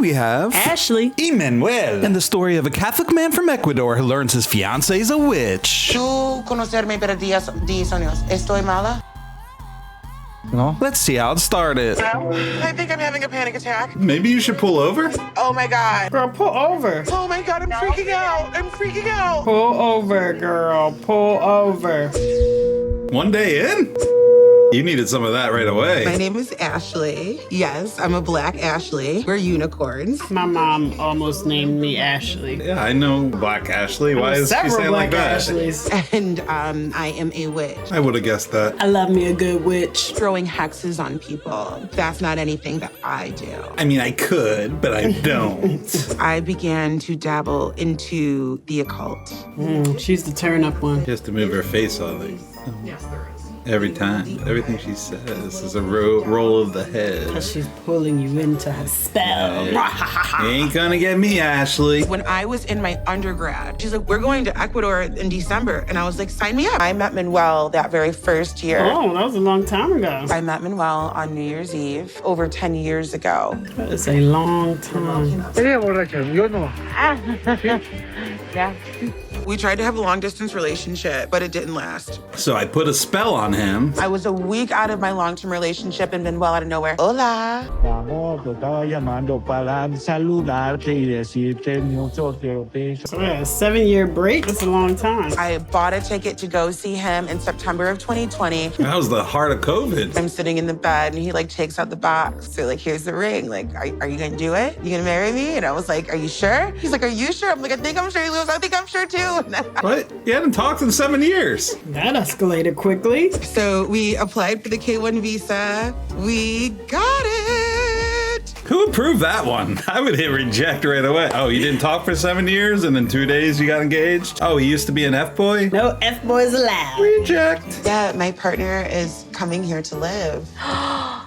we have Ashley. Manuel. and the story of a Catholic man from Ecuador who learns his fiance is a witch. Tú conocerme por 10 años. ¿Estoy mala? No. Let's see how it started. I think I'm having a panic attack. Maybe you should pull over? Oh my God. Girl, pull over. Oh my God, I'm freaking out. I'm freaking out. Pull over, girl. Pull over. One day in? You needed some of that right away. My name is Ashley. Yes, I'm a black Ashley. We're unicorns. My mom almost named me Ashley. Yeah, I know Black Ashley. Why is she Several saying like black that? Ashleys. And I am a witch. I would have guessed that. I love me a good witch. Throwing hexes on people. That's not anything that I do. I mean, I could, but I don't. I began to dabble into the occult. She's the turn up one. She has to move her face all the Yes, there is. every time. Everything she says is a roll of the head. Cause she's pulling you into her spell. You ain't gonna get me, Ashley. When I was in my undergrad, she's like, we're going to Ecuador in December. And I was like, sign me up. I met Manuel that very first year. Oh, that was a long time ago. I met Manuel on New Year's Eve over 10 years ago. That is a long time. Yeah. We tried to have a long distance relationship, but it didn't last. So I put a spell on him. I was a week out of my long-term relationship and Manuel out of nowhere. Hola. Amor, te estaba llamando para saludarte y decirte mucho te lo pienso. So yeah, a 7-year break. That's a long time. I bought a ticket to go see him in September of 2020. That was the heart of COVID. I'm sitting in the bed and he like takes out the box. So like, here's the ring. Like, are you gonna do it? You gonna marry me? And I was like, are you sure? He's like, are you sure? I'm like, I think I'm sure. He goes, I think I'm sure too. What? You hadn't talked in 7 years. That escalated quickly. So we applied for the K1 visa. We got it. Who approved that one? I would hit reject right away. Oh, you didn't talk for 7 years and in 2 days you got engaged? Oh, he used to be an F-boy? No F-boys allowed. Reject. Yeah, my partner is coming here to live.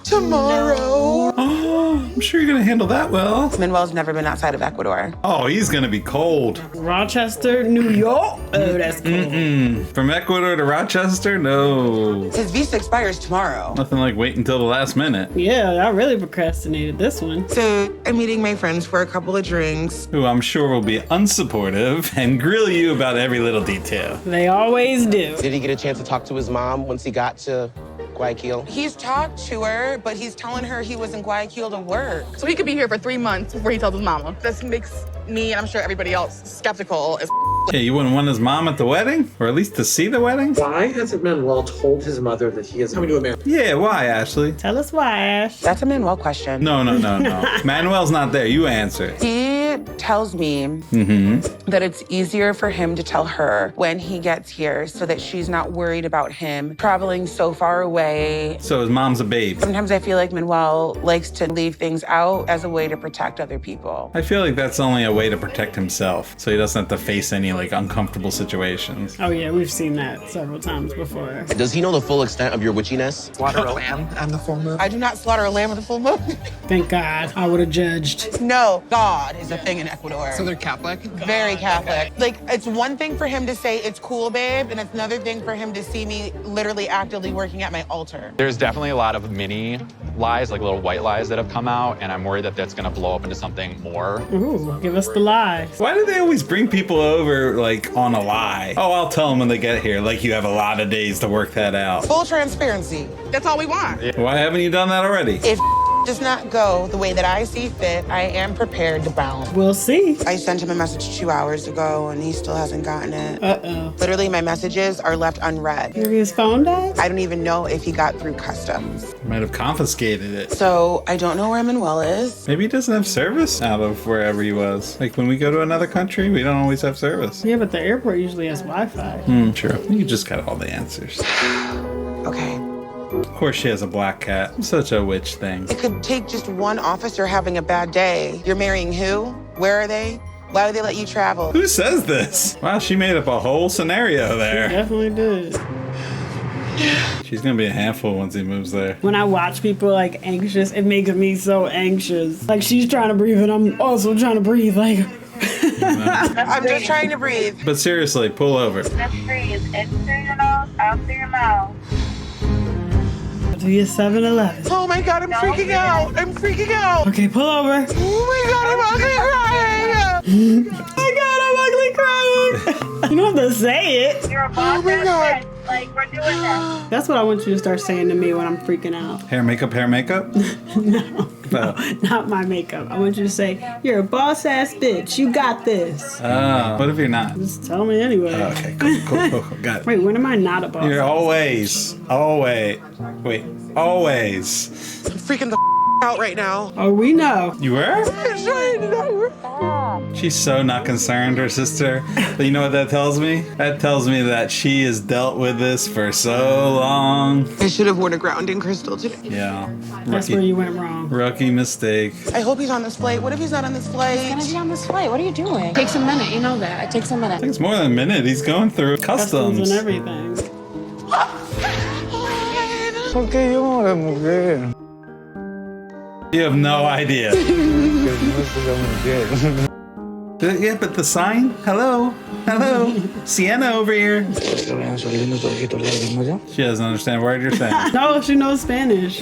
Tomorrow. Oh, I'm sure you're gonna handle that well. Manuel's never been outside of Ecuador. Oh, he's gonna be cold. Rochester, New York. Oh, that's cool. From Ecuador to Rochester? No. His visa expires tomorrow. Nothing like wait until the last minute. Yeah, I really procrastinated this one. So I'm meeting my friends for a couple of drinks. Who I'm sure will be unsupportive and grill you about every little detail. They always do. Did he get a chance to talk to his mom once he got to Guayaquil? He's talked to her, but he's telling her he was in Guayaquil to work. So he could be here for 3 months before he tells his mama. This makes me, and I'm sure everybody else, skeptical as Yeah, you wouldn't want his mom at the wedding? Or at least to see the wedding? Why hasn't Manuel told his mother that he is coming to America? Yeah, why, Ashley? Tell us why, Ash. That's a Manuel question. No. Manuel's not there. You answer. He tells me that it's easier for him to tell her when he gets here so that she's not worried about him traveling so far away. So his mom's a babe. Sometimes I feel like Manuel likes to leave things out as a way to protect other people. I feel like that's only a way to protect himself, so he doesn't have to face any like uncomfortable situations. Oh yeah, we've seen that several times before. Does he know the full extent of your witchiness? Slaughter a lamb on the full moon. I do not slaughter a lamb on the full moon. Thank God, I would have judged. No, God is a thing in Ecuador. So they're Catholic? Very Catholic. Like, it's one thing for him to say, it's cool, babe, and it's another thing for him to see me literally actively working at my altar. There's definitely a lot of mini lies, like little white lies that have come out, and I'm worried that that's gonna blow up into something more. Ooh, give us the lie. Why do they always bring people over like on a lie? Oh, I'll tell them when they get here. Like you have a lot of days to work that out. Full transparency. that's all we want. Why haven't you done that already? If does not go the way that I see fit, I am prepared to bounce. We'll see. I sent him a message 2 hours ago and he still hasn't gotten it. Uh-oh. Literally, my messages are left unread. Maybe his phone died? I don't even know if he got through customs. Might have confiscated it. So I don't know where Manuel is. Maybe he doesn't have service out of wherever he was. Like when we go to another country, we don't always have service. Yeah, but the airport usually has Wi-Fi. True. You just got all the answers. Okay. Of course she has a black cat. Such a witch thing. It could take just one officer having a bad day. You're marrying who? Where are they? Why would they let you travel? Who says this? Wow, she made up a whole scenario there. Definitely did. She's gonna be a handful once he moves there. When I watch people like anxious, it makes me so anxious. Like she's trying to breathe and I'm also trying to breathe. Like I'm just trying to breathe. But seriously, pull over. Just breathe in through your nose, out through your mouth. to your 7-Eleven. Oh my God, I'm freaking out. I'm freaking out. Okay, pull over. Oh my God, my God, I'm ugly crying. You don't have to say it. You're a boss ass bitch. Like, we're doing this. That's what I want you to start saying to me when I'm freaking out. Hair, makeup, hair, makeup? No, not my makeup. I want you to say, you're a boss ass bitch. You got this. What if you're not? Just tell me anyway. Okay, cool. Got it. Wait, when am I not a boss? You're always. I'm freaking the out right now. Oh, we know. You were? She's so not concerned, her sister. But you know what that tells me? That tells me that she has dealt with this for so long. I should have worn a grounding crystal today. Yeah. That's where you went wrong. Rookie mistake. I hope he's on this flight. What if he's not on this flight? He's gonna be on this flight. What are you doing? It takes a minute. You know that. It takes a minute. It takes more than a minute. He's going through customs. And everything. You have no idea. Yeah, but the sign? Hello? Sienna over here. She doesn't understand a word you're saying. No, she knows Spanish.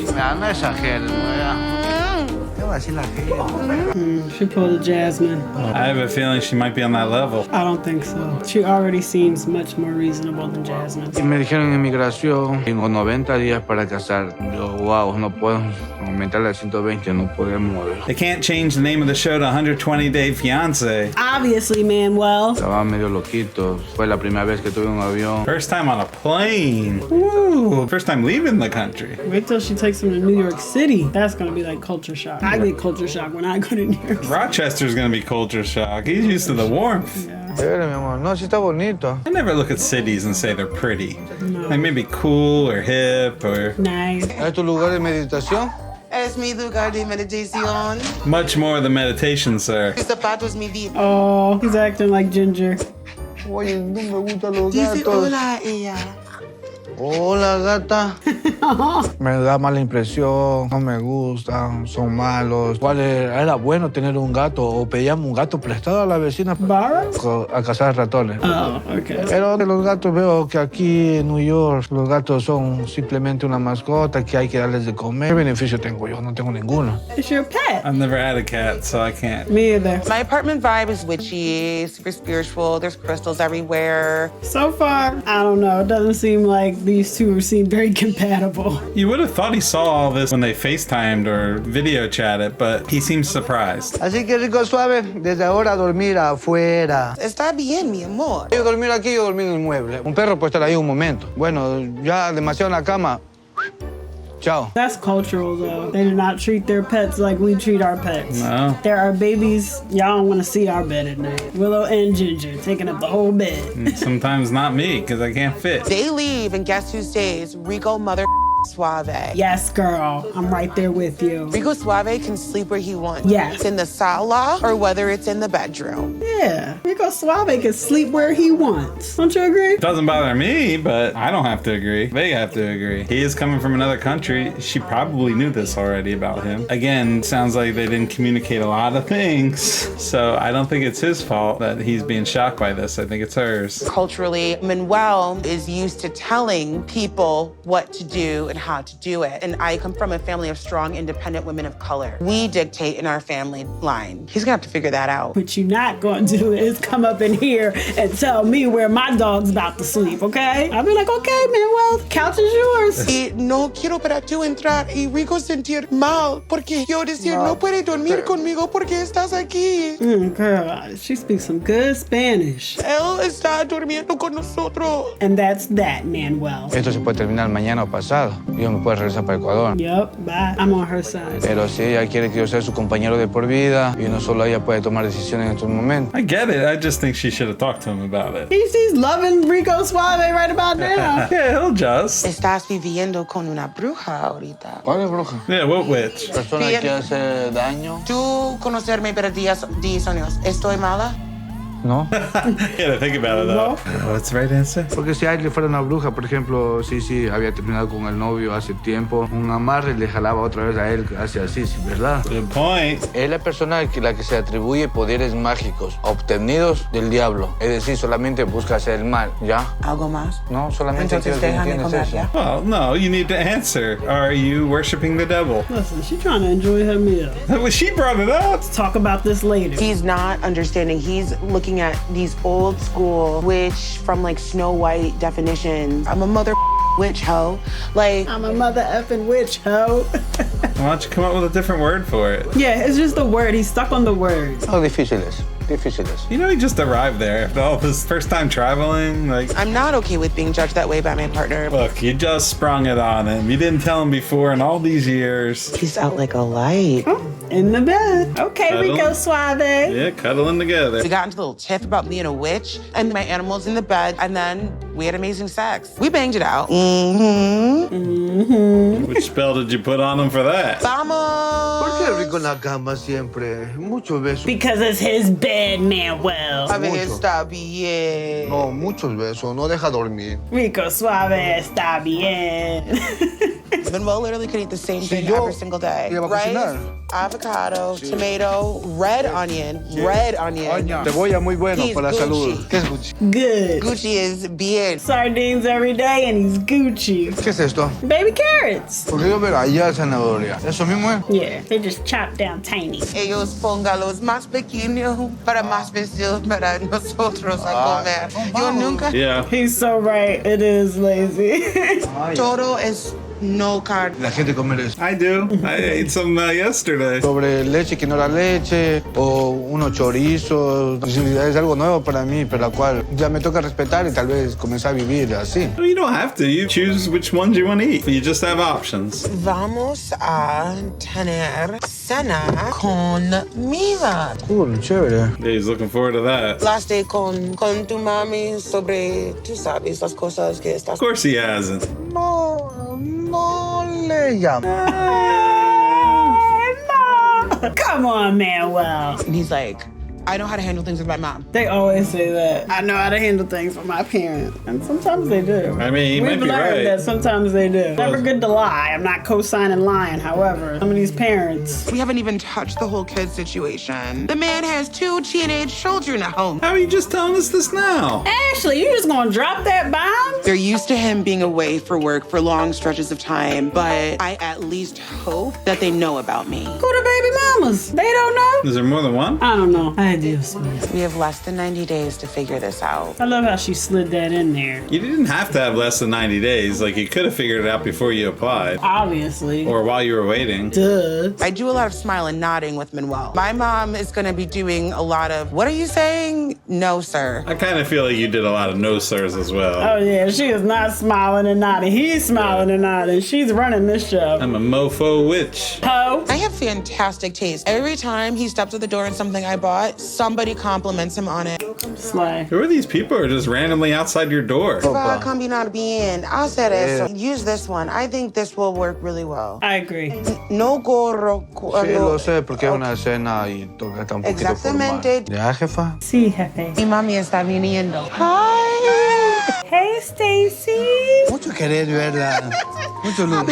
She pulled a Jasmine. I have a feeling she might be on that level. I don't think so. She already seems much more reasonable than Jasmine. Y me dijeron en migración, tengo 90 días para casar. Yo, wow, no puedo aumentarle a 120, no podemos. They can't change the name of the show to 120 Day Fiance. Obviously, Manuel. Estaba medio loquito. Fue la primera vez que tuve un avión. First time on a plane. Woo! First time leaving the country. Wait till she takes him to New York City. That's gonna be like culture shock. I get culture shock when I go to New York City. Rochester's gonna be culture shock. He's used to the warmth. No, sí está bonito. I never look at cities and say they're pretty. They may be cool or hip or... Nice. ¿Es tu lugar de meditación? Es mi lugar de meditación. Much more than meditation, sir. Mis zapatos, mi vida. Oh, he's acting like Ginger. Oye, no me gustan los Dice gatos. hola ella. Hola, gata. Me da mala impresión, no me gustan, son malos. ¿Cuál era bueno tener un gato o pedíamos un gato prestado a la vecina a cazar ratones? Oh, okay. Pero de los gatos veo que aquí en New York los gatos son simplemente una mascota que hay que darles de comer. ¿Qué beneficio tengo yo? No tengo ninguno. It's your pet. I've never had a cat, so I can't. Me either. My apartment vibe is witchy, super spiritual. There's crystals everywhere. So far, I don't know. It doesn't seem like these two seem very compatible. You would have thought he saw all this when they FaceTimed or video chatted, but he seems surprised. Así que rico suave, desde ahora a dormir afuera. Está bien, mi amor. Yo dormir aquí, yo dormir en el mueble. Un perro puede estar ahí un momento. Bueno, ya demasiado en la cama. Ciao. That's cultural, though. They do not treat their pets like we treat our pets. No. There are babies, y'all don't want to see our bed at night. Willow and Ginger taking up the whole bed. Sometimes not me, because I can't fit. They leave, and guess who stays? Rico mother Suave. Yes, girl. I'm right there with you. Rico Suave can sleep where he wants. Yes. It's in the sala or whether it's in the bedroom. Yeah. Rico Suave can sleep where he wants. Don't you agree? Doesn't bother me, but I don't have to agree. They have to agree. He is coming from another country. She probably knew this already about him. Again, sounds like they didn't communicate a lot of things. So I don't think it's his fault that he's being shocked by this. I think it's hers. Culturally, Manuel is used to telling people what to do and how to do it. And I come from a family of strong, independent women of color. We dictate in our family line. He's gonna have to figure that out. What you're not going to do is come up in here and tell me where my dog's about to sleep, okay? I'll be like, okay, Manuel, the couch is yours. Y no quiero para tú entrar y Rico sentir mal porque yo decir no puede dormir conmigo porque estás aquí. Girl, she speaks some good Spanish. Él está durmiendo con nosotros. And that's that, Manuel. Esto se puede terminar mañana o pasado. Yo me puedo regresar para Ecuador. Yep, bye. I'm on her side. Pero si ella quiere que yo sea su compañero de por vida y no solo ella puede tomar decisiones en estos momentos. I get it. I just think she should have talked to him about it. He's loving Rico Suave right about now. Yeah, he'll just. Estás viviendo con una bruja ahorita. ¿Cuál es bruja? Yeah, what witch? Persona que hace daño. Tú conocerme por 10 años. ¿Estoy mala? No. Gotta think about it though. What's the right answer? Porque si a él le fuera una bruja, por ejemplo, sí, había terminado con el novio hace tiempo, un amarre le jalaba otra vez a él, hace así, sí, ¿verdad? Good point. Es la persona la que se atribuye poderes mágicos obtenidos del diablo. Es decir, solamente busca hacer el mal, ¿ya? ¿Algo más? No, solamente quiero Entonces que déjame entiendas comer, eso. ¿ya? Well, no, you need to answer. Are you worshiping the devil? Listen, she trying to enjoy her meal. Well, she brought it up. Let's talk about this later. He's not understanding. He's looking at these old school witch from like Snow White definitions. I'm a mother witch hoe. Like, I'm a mother effing witch, ho. Why don't you come up with a different word for it? Yeah, it's just the word. He's stuck on the word. Oh, difíciles. You know, he just arrived there after all this first time traveling. Like, I'm not okay with being judged that way by my partner. look, you just sprung it on him. You didn't tell him before in all these years. He's out like a light. In the bed. Okay, Cuddle. Rico Suave. Yeah, cuddling together. We got into a little tiff about being a witch and my animals in the bed, and then we had amazing sex. We banged it out. Which spell did you put on him for that? Vamos! ¿Por qué rico en la cama siempre? Muchos besos. Because it's his bed, Manuel. A ver, está bien. No, muchos besos. No deja dormir. Rico Suave está bien. Manuel literally could eat the same thing yo every single day. iba a Rice, cocinar. avocado, tomato, red onion. Cebolla muy bueno He's para la salud. Gucci. ¿Qué es Gucci? Good. Gucci is bien. Sardines every day and he's Gucci. ¿Qué es esto? Baby carrots. Porque yo veo allá zanahoria. ¿Eso mismo es? Yeah, they just chopped down tiny. Ellos pongan los más pequeños para más fácil para nosotros a comer. Yo nunca. Yeah. He's so right. It is lazy. Todo es no carne. La gente come eso. I do. I ate some yesterday. Sobre leche que no era leche o unos chorizos. Es algo nuevo para mí, pero la cual ya me toca respetar y tal vez comenzar a vivir así. No, you don't have to. You choose which ones you want to eat. You just have options. Vamos a tener cena conmigo. Cool, chévere. Yeah, he's looking forward to that. Hablaste con tu mami sobre, tú sabes, las cosas que estás. Of course he hasn't. No le llamo. Come on, Manuel. And he's like, I know how to handle things with my mom. They always say that. I know how to handle things with my parents. And sometimes they do. I mean, he We've might be learned right. that sometimes they do. Never good to lie. I'm not co-signing lying. However, some of these parents. We haven't even touched the whole kid situation. The man has 2 teenage children at home. How are you just telling us this now? Ashley, you just gonna drop that bomb? They're used to him being away for work for long stretches of time, but I at least hope that they know about me. Who the baby mamas? They don't know? Is there more than one? I don't know. I do, Smith. We have less than 90 days to figure this out. I love how she slid that in there. You didn't have to have less than 90 days. Like, you could have figured it out before you applied. Obviously. Or while you were waiting. Duh. I do a lot of smile and nodding with Manuel. My mom is gonna be doing a lot of, what are you saying? No, sir. I kind of feel like you did a lot of no sirs as well. Oh yeah, she is not smiling and nodding. He's smiling and nodding. She's running this show. I'm a mofo witch. Ho. I have fantastic taste. Every time he steps at the door in something I bought, somebody compliments him on it. Slay. Who are these people who are just randomly outside your door? Va a combinar bien. Hacer eso. Use this one. I think this will work really well. I agree. No gorro. Sí, lo sé, porque es una cena y toca estar un poquito formal. Exactamente. ¿Ya, jefa? Sí, jefe. Mi mami está viniendo. Hi. Hey, Stacy. Mucho querer, ¿verdad? Mucho luz.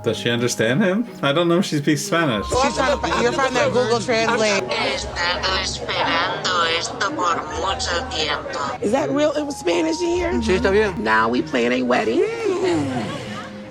Does she understand him? I don't know if she speaks Spanish. She's trying to, you're finding that Google Translate. He estado esperando esto por mucho tiempo. Is that real Spanish in here? Sí, está bien. Now we plan a wedding.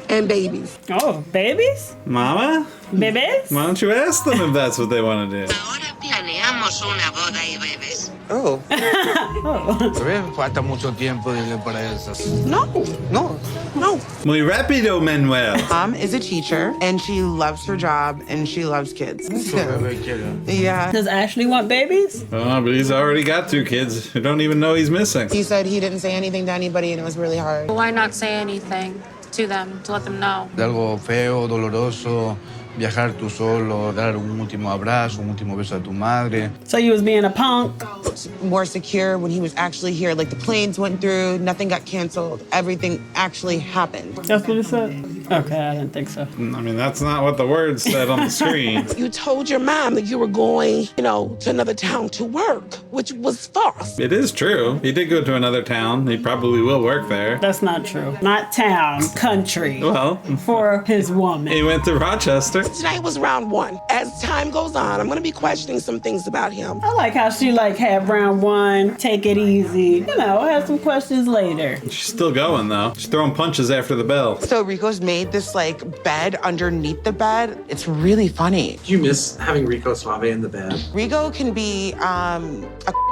And babies. Oh, babies? Mama? Babies? Why don't you ask them if that's what they want to do? Ahora planeamos una boda y bebés. Oh. Bebé, falta mucho tiempo dile, para eso. No. No. No. Muy rápido, Manuel. Mom is a teacher and she loves her job and she loves kids. Bebé quiere. Yeah. Does Ashley want babies? Oh, but he's already got 2 kids who don't even know he's missing. He said he didn't say anything to anybody and it was really hard. Why not say anything to them to let them know? De algo feo, doloroso, viajar tú solo, dar un último abrazo, un último beso a tu madre. So you was being a punk? More secure when he was actually here. Like the planes went through, nothing got canceled. Everything actually happened. That's what it said. Okay, I didn't think so. I mean, that's not what the words said on the screen. You told your mom that you were going, to another town to work, which was false. It is true. He did go to another town. He probably will work there. That's not true. Not town, country. Well, for his woman. He went to Rochester. Tonight was round one. As time goes on, I'm going to be questioning some things about him. I like how she had round one, take it easy. Have some questions later. She's still going though. She's throwing punches after the bell. So Rico's made this bed underneath the bed. It's really funny. Do you miss having Rico Suave in the bed? Rico can be a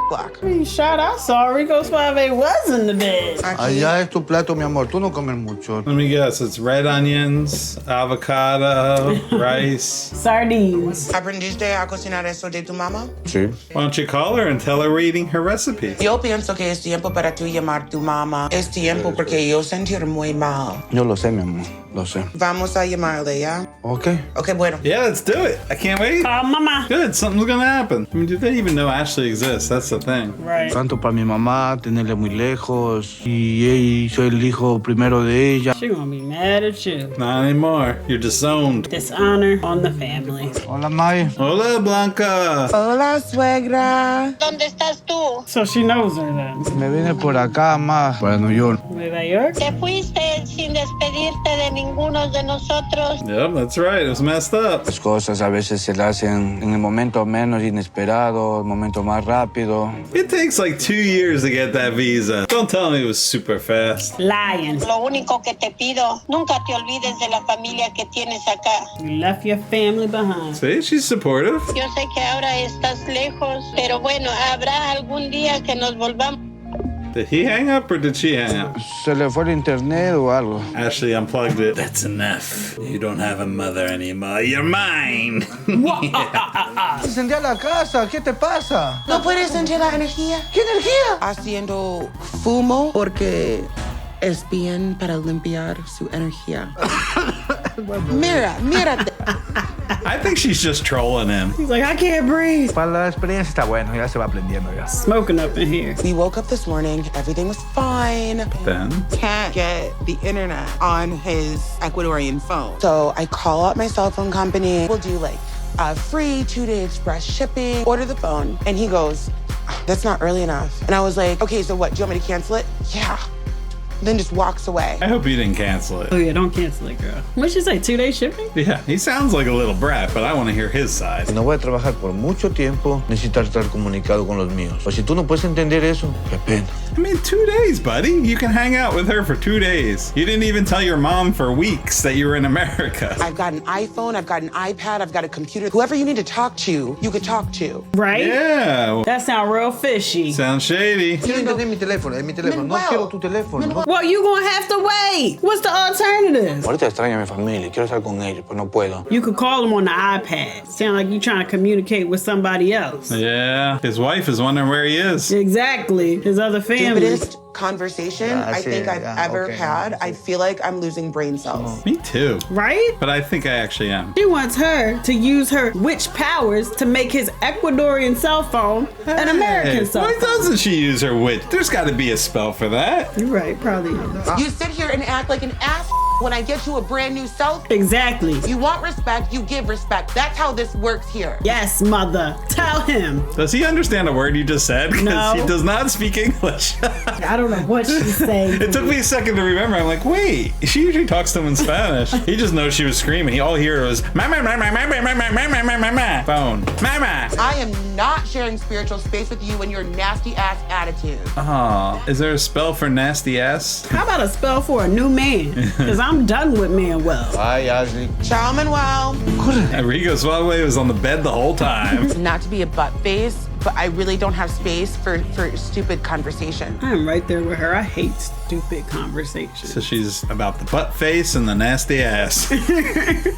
block. Shot, I saw Rico Suave was in the bed. Allá es tu plato, mi amor. Tú no comes mucho. Let me guess. It's red onions, avocado, rice. Sardines. ¿Aprendiste a cocinar eso de tu mamá? Sí. Why don't you call her and tell her we're eating her recipe? Yo pienso que es tiempo para tú llamar a tu mamá. Es tiempo porque yo sentir muy mal. Yo lo sé, mi amor. Lo sé. Vamos a llamarle, ¿ya? Okay. Okay, bueno. Yeah, let's do it. I can't wait. Call mama. Good, something's gonna happen. I mean, do they even know Ashley exists? That's the thing. Right. Tanto para mi mamá, tenerle muy lejos. Y soy el hijo primero de ella. She gonna be mad at you. Not anymore. You're disowned. Dishonor on the family. Hola, May. Hola, Blanca. Hola, suegra. ¿Dónde estás tú? So she knows her then. Me vine por acá, ma. Para New York. Nueva York? Te fuiste sin despedirte de ninguno de nosotros. Yep, that's right. It was messed up. Las cosas a veces se las hacen en el momento menos inesperado, el momento más rápido. It takes 2 years to get that visa. Don't tell me it was super fast. Lying. Lo único que te pido, nunca te olvides de la familia que tienes acá. You left your family behind. See, she's supportive. Yo sé que ahora estás lejos, pero bueno, habrá algún día que nos volvamos. Did he hang up or did she hang up? Se le fue el internet o algo. Ashley unplugged it. That's enough. You don't have a mother anymore. You're mine. Incendiar la casa, ¿qué te pasa? ¿No puedes sentir la energía? ¿Qué energía? Haciendo fumo porque es bien para limpiar su energía. Mírate. I think she's just trolling him. He's like, I can't breathe. Para la experiencia está bueno, ya se va aprendiendo ya. Smoking up in here. We woke up this morning, everything was fine. Then Can't get the internet on his Ecuadorian phone. So I call up my cell phone company. We'll do free 2-day express shipping. Order the phone. And he goes, that's not early enough. And I was like, okay, so what? Do you want me to cancel it? Yeah. Then just walks away. I hope you didn't cancel it. Oh yeah, don't cancel it, girl. What'd she say, 2-day shipping? Yeah, he sounds like a little brat, but I want to hear his side. Si no voy a trabajar por mucho tiempo, necesito estar comunicado con los míos. O si tú no puedes entender eso, qué pena. I mean, 2 days, buddy. You can hang out with her for 2 days. You didn't even tell your mom for weeks that you were in America. I've got an iPhone, I've got an iPad, I've got a computer. Whoever you need to talk to, you could talk to. Right? Yeah. That sound real fishy. Sounds shady. Quiero entender mi teléfono, es mi teléfono. No quiero tu teléfono. No. Well, you gonna have to wait. What's the alternative? Ahorita extraño a mi familia, quiero estar con ellos, pero no puedo. You could call them on the iPad. Sound like you trying to communicate with somebody else. Yeah. His wife is wondering where he is. Exactly. His other family. Stupidest conversation I think I've ever had. I feel like I'm losing brain cells. Me too. Right? But I think I actually am. She wants her to use her witch powers to make his Ecuadorian cell phone an American cell Why phone. doesn't she use her wit? There's got to be a spell for that. You're right, probably. You sit here and act like an ass when I get you a brand new cell phone. Exactly. You want respect, you give respect. That's how this works here. Yes, mother. Tell him. Does he understand a word you just said? Because No. he does not speak English. I don't know what she's saying. It took me a second to remember. I'm like, wait, she usually talks to him in Spanish. He just knows she was screaming. All he heard was, mama, mama, mama, mama, mama, mama, mama, phone, mama. I am not sharing spiritual space with you and your nasty ass attitude. Oh, is there a spell for nasty ass? How about a spell for a new man? Because I'm done with Manuel. Ay, Ashley. Ciao, Manuel. Enrico Suave was on the bed the whole time. Not to be a butt face, but I really don't have space for stupid conversation. I'm right there with her. I hate stupid conversations. So she's about the butt face and the nasty ass.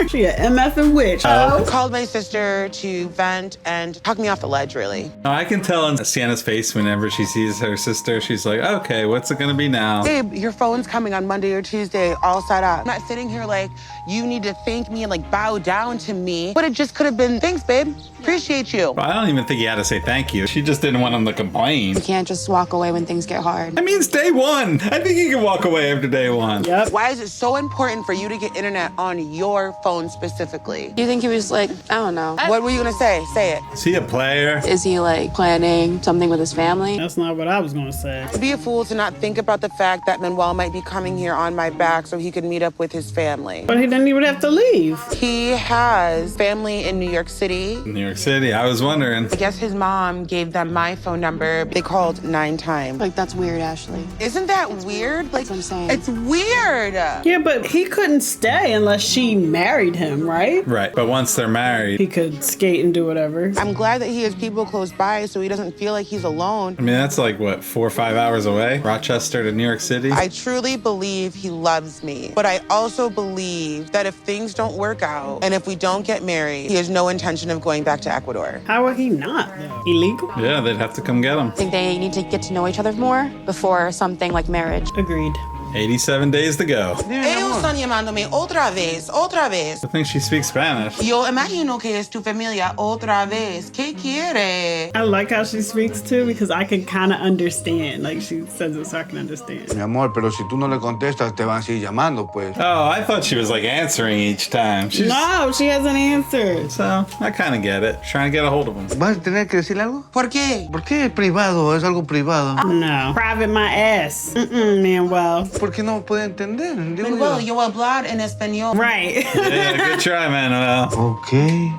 She a MF and witch. I called my sister to vent and talk me off the ledge, really. I can tell on Sienna's face whenever she sees her sister, she's like, okay, what's it gonna be now? Babe, your phone's coming on Monday or Tuesday, all set up. I'm not sitting here like, you need to thank me and bow down to me. But it just could have been, thanks, babe. Appreciate you. I don't even think you had to say thanks. thank you. She just didn't want him to complain. You can't just walk away when things get hard. I mean, it's day one. I think you can walk away after day one. Yep. Why is it so important for you to get internet on your phone specifically? You think he was like, I don't know. What were you gonna say? Say it. Is he a player? Is he like planning something with his family? That's not what I was gonna say. Be a fool to not think about the fact that Manuel might be coming here on my back so he could meet up with his family. But he didn't even have to leave. He has family in New York City. New York City, I was wondering. I guess his mom gave them my phone number. They called 9 times. Like, that's weird, Ashley. Isn't that weird? Like, That's what I'm saying. it's weird. Yeah, but he couldn't stay unless she married him, right? Right, but once they're married, He could skate and do whatever. I'm glad that he has people close by so he doesn't feel like he's alone. I mean, that's like, what, 4 or 5 hours away? Rochester to New York City? I truly believe he loves me, but I also believe that if things don't work out and if we don't get married, he has no intention of going back to Ecuador. How would he not, though? Illegal? Yeah, they'd have to come get him. I think they need to get to know each other more before something like marriage. Agreed. 87 days to go. Ellos están llamándome otra vez, otra vez. I think she speaks Spanish. Yo imagino que es tu familia otra vez. ¿Qué quiere? I like how she speaks too because I can kind of understand. Like she says it so I can understand. Mi amor, pero si tú no le contestas, te van a seguir llamando, pues. Oh, I thought she was like answering each time. She's... No, she hasn't answered. So, I kind of get it. Trying to get a hold of him. ¿Vas a tener que decir algo? ¿Por qué? ¿Por qué es privado? Es algo privado. No. Private my ass. Manuel. ¿Por qué no puede entender? Digo Manuel, yo. yo hablar en español. Right. Yeah, good try, Manuel. Okay.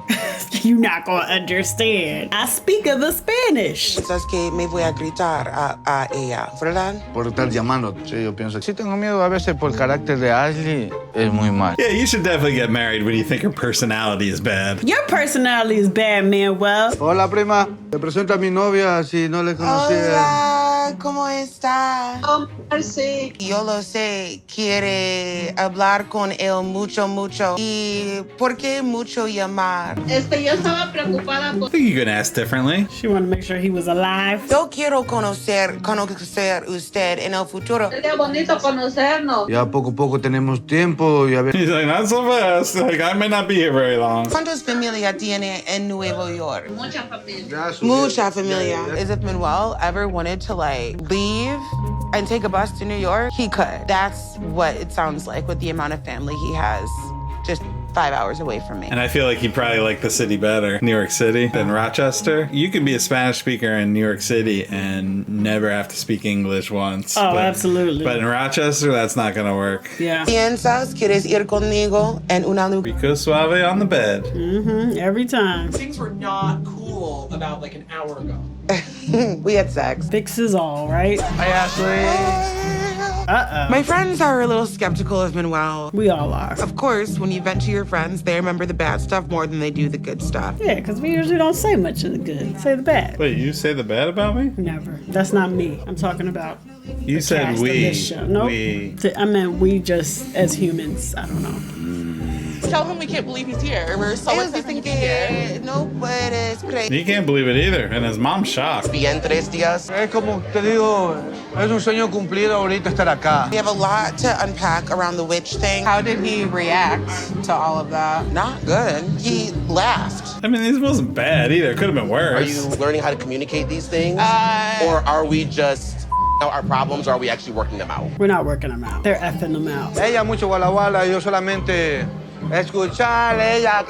You're not gonna understand. I speak of the Spanish. Piensas que me voy a gritar a ella, ¿verdad? Por estar llamando. Sí, yo pienso. Sí tengo miedo a veces por el carácter de Ashley. Es muy mal. Yeah, you should definitely get married when you think her personality is bad. Your personality is bad, Manuel. Hola, prima. Te presento a mi novia si no le conocía. Hola, ¿cómo está? Sí. Yo lo sé, quiere hablar con él mucho, mucho. ¿Y por qué mucho llamar? Yo estaba preocupada I think you can ask differently. She wanted to make sure he was alive. Yo quiero conocer usted en el futuro. Sería bonito conocernos. Ya poco a poco tenemos tiempo y a ver. He's like, not so fast. Like, I may not be here very long. ¿Cuántas familias tiene en Nueva York? Mucha familia. Mucha familia. Is if Manuel ever wanted to like leave and take a bus to New York, he could. That's what it sounds like with the amount of family he has just 5 hours away from me. And I feel like he'd probably like the city better, New York City, than Rochester. You can be a Spanish speaker in New York City and never have to speak English once. Oh, absolutely. But in Rochester, that's not going to work. Yeah. Piensas, quieres ir conmigo en una lugar. Rico suave on the bed. Every time. Things were not cool about like an hour ago. We had sex. Fixes all, right? Hi, Ashley. My friends are a little skeptical of Manuel. We all are. Of course, when you vent to your friends, they remember the bad stuff more than they do the good stuff. Yeah, because we usually don't say much of the good. Say the bad. Wait, you say the bad about me? Never. That's not me. I'm talking about You the said cast of we. this show. Nope. We. I meant we just as humans. I don't know. Tell him we can't believe he's here. We're so Ellos excited dicen to be here. que no puedes creer. He can't believe it either, and his mom's shocked. Bien 3 días. Es como te digo, es un sueño cumplido ahorita estar acá. We have a lot to unpack around the witch thing. How did he react to all of that? Not good. He laughed. I mean, this wasn't bad either. It could have been worse. Are you learning how to communicate these things? Or are we just our problems, or are we actually working them out? We're not working them out. They're effing them out. Ella mucho wala wala, yo solamente escucharle ella.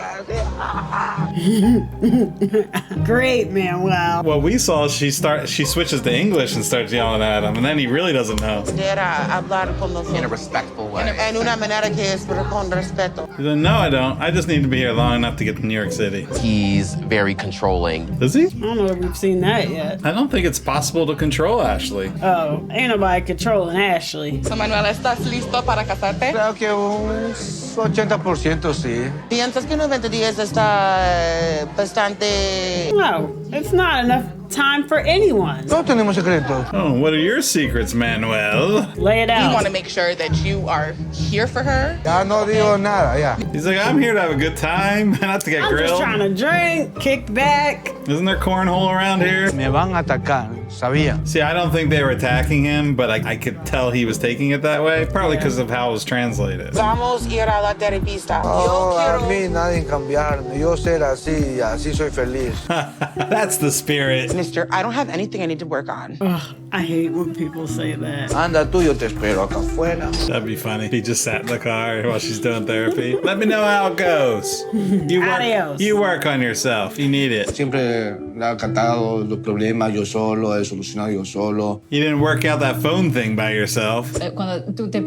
Great, man. Wow. What we saw, she switches to English and starts yelling at him, and then he really doesn't know. Era hablar con nosotros. In a respectful way. En una manera que es con respeto. He's like, no, I don't. I just need to be here long enough to get to New York City. He's very controlling. Does he? I don't know if we've seen that yet. I don't think it's possible to control Ashley. Oh, ain't nobody controlling Ashley. So, Manuel, ¿estás listo para casarte? Creo que un 80% sí. Piensas que 90 días está bastante. No, it's not enough time for anyone. No tenemos secretos. Oh, what are your secrets, Manuel? Lay it You out. want to make sure that you are here for her. Ya no digo nada, ya. He's like, I'm here to have a good time, not to get I'm grilled. just trying to drink, kick back. Isn't there cornhole around here? Me van a atacar. sabía. See, I don't think they were attacking him, but I could tell he was taking it that way, partly because of how it was translated. Vamos a ir a la terapista. Oh, a mí nadie cambiarme. Yo ser así, así soy feliz. That's the spirit. Mister, I don't have anything I need to work on. Ugh, I hate when people say that. Anda tú, yo te espero acá afuera. That'd be funny. He just sat in the car while she's doing therapy. Let me know how it goes. Adios. You work on yourself. You need it. Siempre le ha catado los problemas yo solo, he solucionado yo solo. You didn't work out that phone thing by yourself. Cuando tú te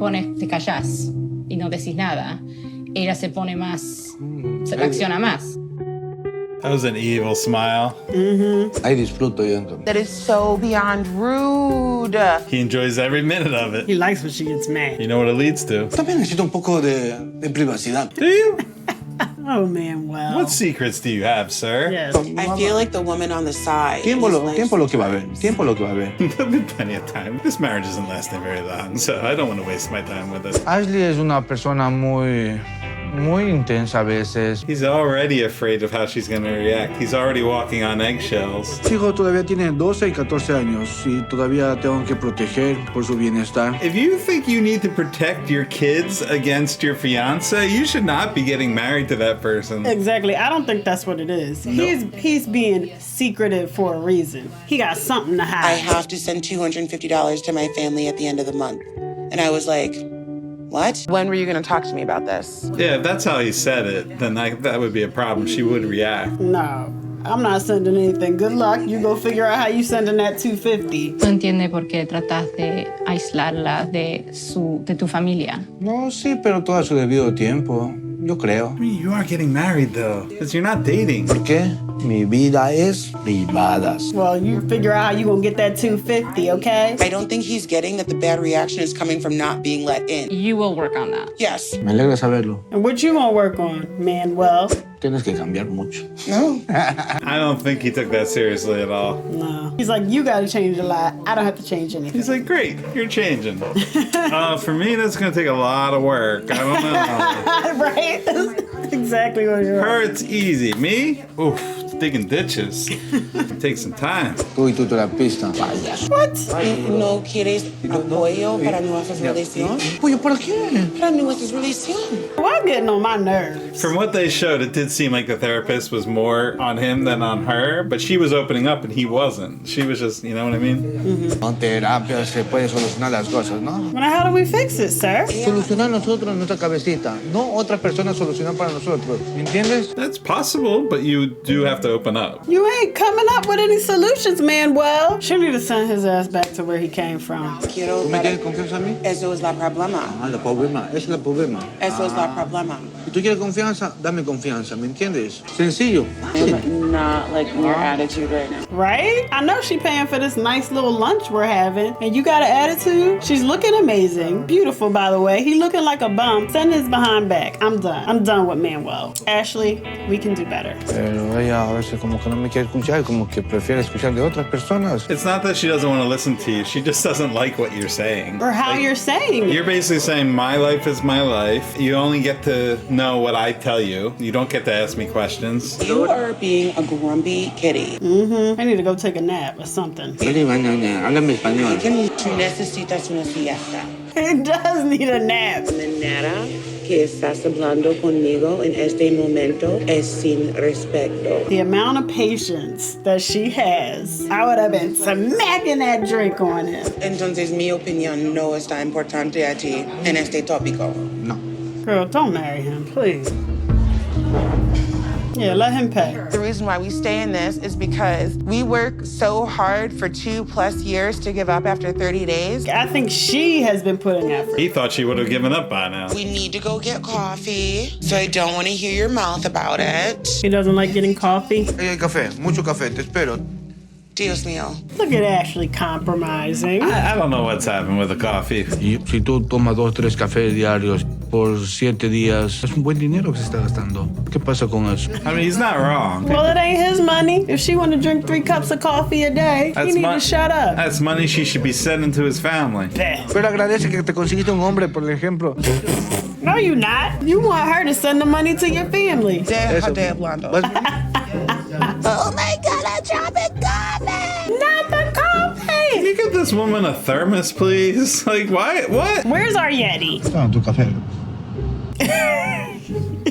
callas y no decís nada, ella se pone más, se reacciona más. That was an evil smile. Ahí disfruto yo entonces. That is so beyond rude. He enjoys every minute of it. He likes when she gets mad. You know what it leads to. También necesito un poco de privacidad. Do you? Oh, man, well. What secrets do you have, sir? Yes. I feel like the woman on the side. Tiempo lo que va a haber. Tiempo lo que va a haber. There'll be plenty of time. This marriage isn't lasting very long, so I don't want to waste my time with it. Ashley es una persona muy intensa a veces. He's already afraid of how she's going to react. He's already walking on eggshells. Mi hijo todavía tiene 12 y 14 años y todavía tengo que proteger por su bienestar. If you think you need to protect your kids against your fiance, you should not be getting married to that person. Exactly. I don't think that's what it is. He's being secretive for a reason. He got something to hide. I have to send $250 to my family at the end of the month. And I was like, what? When were you going to talk to me about this? Yeah, if that's how he said it, then that would be a problem. She would react. No, I'm not sending anything. Good luck. You go figure out how you sending that $250. No entiende por qué tratas de aislarla de tu familia. No, sí, pero todo a su debido tiempo. Yo creo. I mean, you are getting married, though. Because you're not dating. ¿Por qué? Mi vida es privadas. Well, you figure out how you gonna get that $250, okay? I don't think he's getting that the bad reaction is coming from not being let in. You will work on that. Yes. Me alegra saberlo. And what you gonna work on, Manuel? Tienes que cambiar mucho. No. I don't think he took that seriously at all. No. He's like, you gotta change a lot. I don't have to change anything. He's like, great, you're changing. For me, that's going to take a lot of work. I don't know. Right? That's exactly what you're Her, it's easy. Me? Oof, digging ditches. Take some time. Tú y tu terapista. Vayas. What? ¿No quieres apoyo para nuestra relación? ¿Apoyo para qué? Para nuestra relación. Well, I'm getting on my nerves. From what they showed, it did seem like the therapist was more on him than on her, but she was opening up and he wasn't. She was just, you know what I mean? Con terapia se puede solucionar las cosas, ¿no? Well, how do we fix it, sir? Solucionar nosotros en nuestra cabecita, no otra persona solucionar para nosotros. ¿Me entiendes? That's possible, but you do have to open up. You ain't coming up with any solutions, Manuel. She need to send his ass back to where he came from. Quiero ¿Tú me tienes confianza a mí? Eso es la problema. Ah, el problema. Es el problema. Eso es la problema. Si tú quieres confianza, dame confianza, ¿me entiendes? Sencillo. Not like your attitude right now. Right? I know she paying for this nice little lunch we're having, and you got an attitude? She's looking amazing. Beautiful, by the way. He looking like a bum. Send his behind back. I'm done. I'm done with Manuel. Ashley, we can do better. Pero ella a veces como que no me quiere escuchar, como que prefiere escuchar de otras personas. It's not that she doesn't want to listen to you. She just doesn't like what you're saying. Or how you're saying it. You're basically saying, my life is my life. You only get to know what I tell you. You don't get to ask me questions. You are being a grumpy kitty. I need to go take a nap or something. Háblame español. Tú necesitas una siesta. He does need a nap. La manera que estás hablando conmigo en este momento es sin respeto. The amount of patience that she has, I would have been smacking that drink on him. Entonces mi opinión no está importante a ti en este tópico. No. Girl, don't marry him, please. Yeah, let him pay. The reason why we stay in this is because we work so hard for 2+ years to give up after 30 days. I think she has been putting effort. He thought she would have given up by now. We need to go get coffee, so I don't want to hear your mouth about it. He doesn't like getting coffee. Hay café, mucho café, te espero. Dios mío. Look at Ashley compromising. I don't know what's happened with the coffee. Y si tú tomas 2-3 cafés diarios por 7 días, es un buen dinero que se está gastando. ¿Qué pasa con eso? I mean, he's not wrong. Well, it ain't his money. If she want to drink 3 cups of coffee a day, he need to shut up. That's money she should be sending to his family. Pero agradece que te conseguiste un hombre, por ejemplo. No, you not. You want her to send the money to your family. Deja de hablando. Oh my God, I drop it coming. Not the coffee. this woman a thermos, please? Like, why? What? Where's our Yeti? Tu café.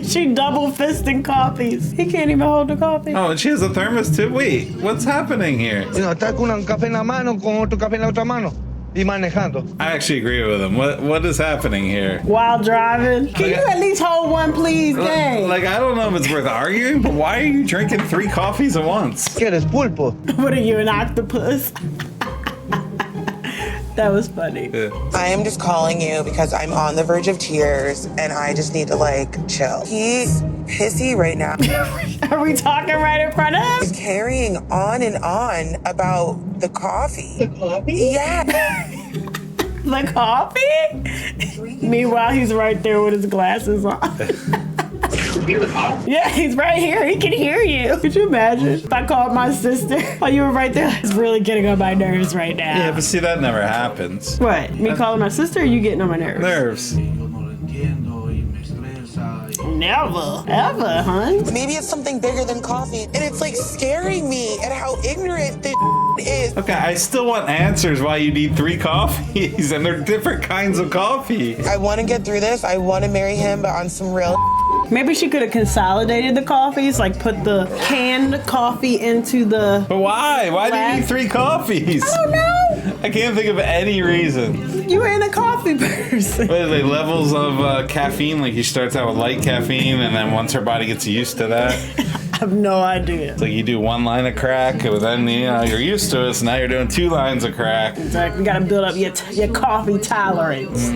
She double fisting coffees. He can't even hold the coffee. Oh, and she has a thermos too? Wait, what's happening here? Está con un café en la mano, con otro café en la otra mano. Y manejando. I actually agree with him. What is happening here? While driving. Can you at least hold one, please? Dang. Like, I don't know if it's worth arguing, but why are you drinking 3 coffees at once? ¿Quieres pulpo? What are you, an octopus? That was funny. Yeah. I am just calling you because I'm on the verge of tears and I just need to chill. He's pissy right now. Are we talking right in front of him? He's carrying on and on about the coffee. The coffee? Yeah. The coffee? Meanwhile, he's right there with his glasses on. Yeah, he's right here. He can hear you. Could you imagine if I called my sister while you were right there? It's really getting on my nerves right now. Yeah, but see, that never happens. What? Me calling my sister or you getting on my nerves? Nerves. Never. Ever, hun. Maybe it's something bigger than coffee. And it's scaring me at how ignorant this is. Okay, I still want answers why you need 3 coffees, and they're different kinds of coffee. I want to get through this. I want to marry him, but on some real. Maybe she could have consolidated the coffees, put the canned coffee into the... But why? Why do you need 3 coffees? I don't know. I can't think of any reason. You ain't a coffee person. What are they, levels of caffeine? Like, he starts out with light caffeine, and then once her body gets used to that... I have no idea. It's like you do 1 line of crack, and then you're used to it, so now you're doing 2 lines of crack. Exactly. You gotta build up your coffee tolerance.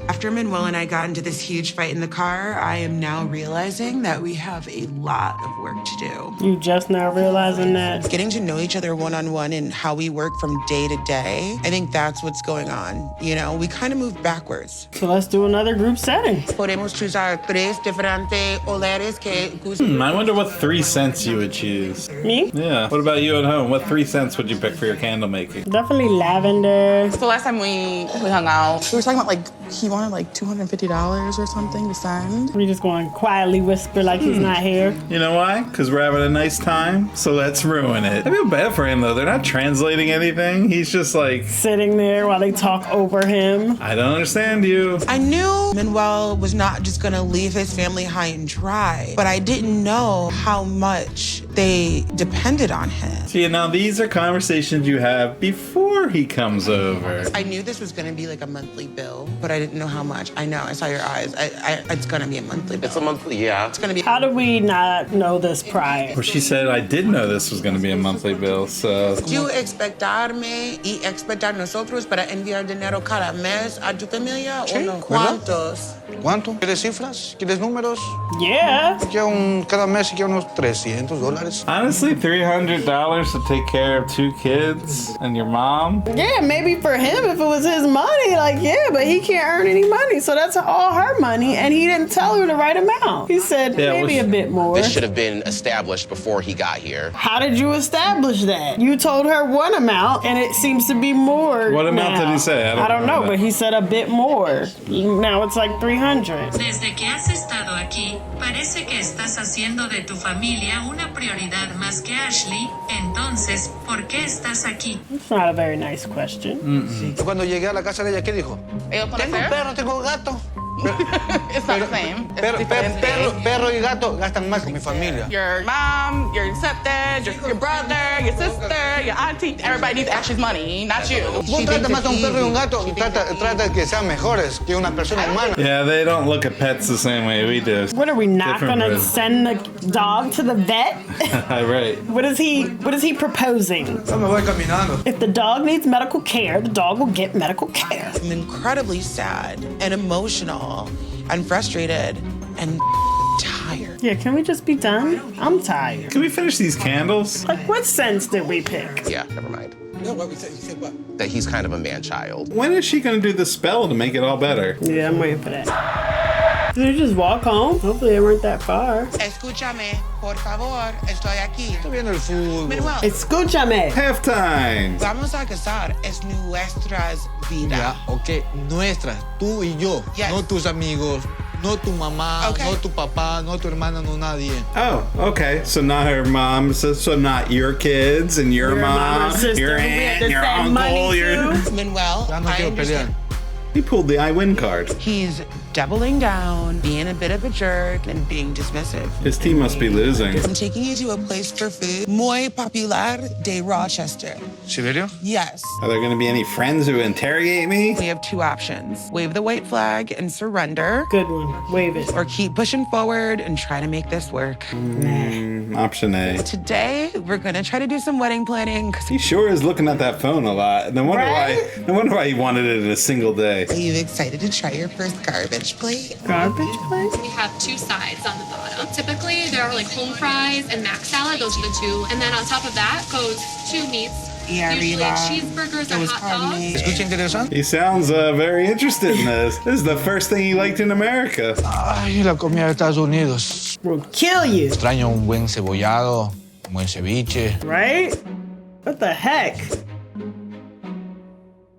After Manuel and I got into this huge fight in the car, I am now realizing that we have a lot of work to do. You just now realizing that? Getting to know each other one-on-one and how we work from day to day, I think that's what's going on. We kind of move backwards. So let's do another group setting. Podemos usar 3 diferentes olores que... I wonder what 3 scents you would choose. Me? Yeah. What about you at home? What 3 scents would you pick for your candle making? Definitely lavender. So last time we hung out, we were talking about he wanted $250 or something to send. We just going to quietly whisper like he's not here. You know why? Because we're having a nice time, so let's ruin it. I feel bad for him, though. They're not translating anything. He's just sitting there while they talk over him. I don't understand you. I knew Manuel was not just going to leave his family high and dry, but I didn't know how much they depended on him. See, now these are conversations you have before he comes over. I knew this was going to be a monthly bill, but I didn't know how much. I know, I saw your eyes. It's going to be a monthly bill. It's a monthly, yeah. It's going to be... How did we not know this prior? Well, she said I did know this was going to be a monthly bill, so... You expectarme y expectar nosotros para enviar dinero cada mes a tu familia o no? ¿Cuántos? ¿Cuánto? ¿Quieres cifras? ¿Quieres números? Yeah. Cada mes quiero unos $300. Honestly, $300 to take care of 2 kids and your mom? Yeah, maybe for him if it was his money, yeah, but he can't earn any money, so that's all her money, and he didn't tell her the right amount. He said maybe a bit more. This should have been established before he got here. How did you establish that? You told her one amount, and it seems to be more. What amount did he say? I don't know, but he said a bit more. Now it's 300. Desde que has estado aquí, parece que estás haciendo de tu familia una prioridad más que Ashley. Entonces, ¿por qué estás aquí? It's not a very nice question. Cuando llegué a la casa de ella, ¿qué dijo? Tengo perro, tengo gato. It's not the same. Perro y gato gastan más que mi familia. Your mom, your stepdad, your brother, your sister, your auntie, everybody needs Ashley's money, not you. Vos trata más a un perro y un gato, trata que sean mejores que una persona humana. Yeah, they don't look at pets the same way we do. What are we not Different gonna breed. send the dog to the vet? Right. What is he proposing? Yo me voy caminando. If the dog needs medical care, the dog will get medical care. I'm incredibly sad and emotional and frustrated and tired. Yeah, can we just be done? I'm tired. Can we finish these candles? What sense did we pick? Yeah, never mind. That he's kind of a man-child. When is she going to do the spell to make it all better? Yeah, I'm waiting for that. Did you just walk home? Hopefully they weren't that far. Escúchame, por favor, estoy aquí. Estoy viendo el fútbol. Manuel, Escúchame. Halftime. vamos a casar. Es nuestras vidas. Ya, ok, nuestras, tú y yo, Yes. no tus amigos, No tu mamá, Okay. no tu papá, no tu hermana, no nadie. Oh, okay. So not her mom. So not your kids and your mom, or sister your who we had aunt, to your send money uncle, your. to. Manuel, Ya no I quiero understand. pelear. He pulled the I win card. He's doubling down, being a bit of a jerk, and being dismissive. His team must be losing. I'm taking you to a place for food muy popular de Rochester. ¿Siberio? Yes. Are there going to be any friends who interrogate me? We have two options. Wave the white flag and surrender. Good one. Wave it. Or keep pushing forward and try to make this work. Option A. Today, we're gonna try to do some wedding planning. He sure is looking at that phone a lot. No wonder Right? why he wanted it in a single day. Are you excited to try your first garbage plate? Garbage plate? We have two sides on the bottom. Typically, there are like home fries and mac salad. Those are the two. And then on top of that goes two meats. Usually cheeseburgers or hot dogs. ¿Escucha interesante? He sounds very interested in this. This is the first thing he liked in America. Ay, la comida de Estados Unidos. Will kill you. Extraño un buen cebollado, un buen ceviche. Right? What the heck?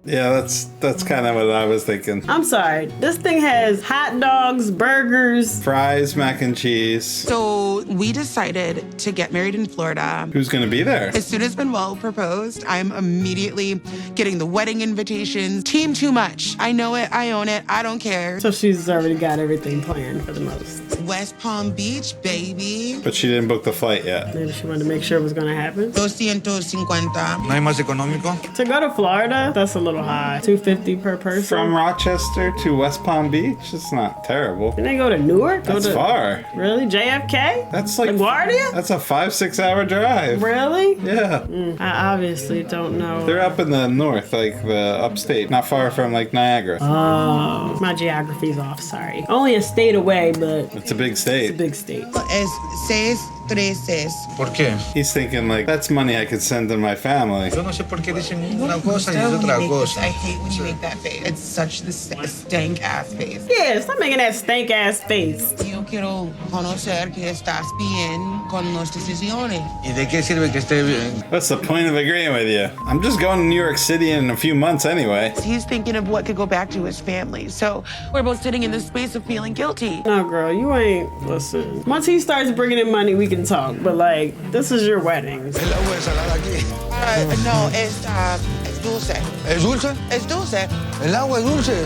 Yeah, that's kind of what I was thinking. I'm sorry. This thing has hot dogs, burgers. Fries, mac and cheese. So we decided to get married in Florida. Who's going to be there? As soon as Manuel proposed, I'm immediately getting the wedding invitations. Team too much. I know it. I own it. I don't care. So she's already got everything planned for the most. West Palm Beach, baby. But she didn't book the flight yet. Maybe she wanted to make sure it was going to happen. 250. ¿No hay más económico? To go to Florida, that's a little high. $250 per person. From Rochester to West Palm Beach? It's not terrible. Can they go to Newark? That's far. Really? JFK? That's like LaGuardia? That's a 5-6 hour drive. Really? Yeah. I obviously don't know. They're up in the north, like the upstate, not far from like Niagara. Oh, my geography's off, sorry. Only a state away, but It's a big state. it's a big state. Es 636. ¿Por qué? He's thinking like, that's money I could send to my family. Yo no sé por qué dicen una cosa y es otra cosa. I hate when you make that face. It's such the stank ass face. Yeah, stop making that stank ass face. Yo quiero conocer que estás bien con nuestras decisiones. ¿Y de qué sirve que esté bien? What's the point of agreeing with you? I'm just going to New York City in a few months anyway. He's thinking of what could go back to his family. So we're both sitting in this space of feeling guilty. No, girl, you ain't. Listen. Once he starts bringing in money, we can talk. But like, this is your wedding. ¿Es la agua de salada aquí? No, es dulce. ¿Es dulce? Es dulce. ¿El agua es dulce?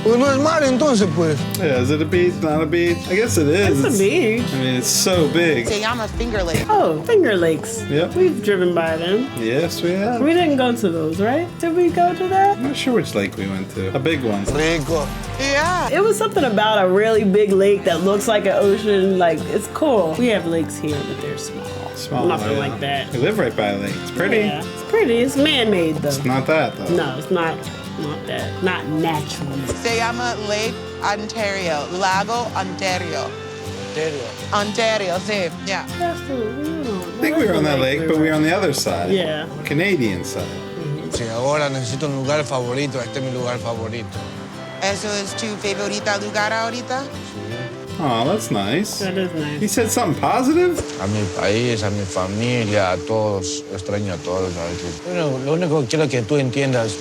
Pues no es mar entonces, pues. Yeah, is it a beach? Not a beach? I guess it is. It's a beach. I mean, it's so big. Se llama Finger Lake. Oh, Finger Lakes. Yep. We've driven by them. Yes, we have. We didn't go to those, right? Did we go to that? I'm not sure which lake we went to. A big one. Rico. Yeah. It was something about a really big lake that looks like an ocean. Like, it's cool. We have lakes here, but they're small. Small. Nothing yeah. like that. We live right by a lake. It's pretty. Yeah, it's pretty. It's man-made, though. It's not that, though. No, it's not that. Not natural. Se llama Lake Ontario. Lago Ontario. Ontario, sí. Yeah. I think we were on that lake, but we were on the other side. Yeah. Canadian side. Sí, ahora necesito un lugar favorito. Este es mi lugar favorito. Eso es tu favorita lugar ahorita? Oh, that's nice. That is nice. He said something positive? A mi país, a mi familia, a todos. Extraño a todos. ¿Sabes? Bueno, lo único que quiero que tú entiendas,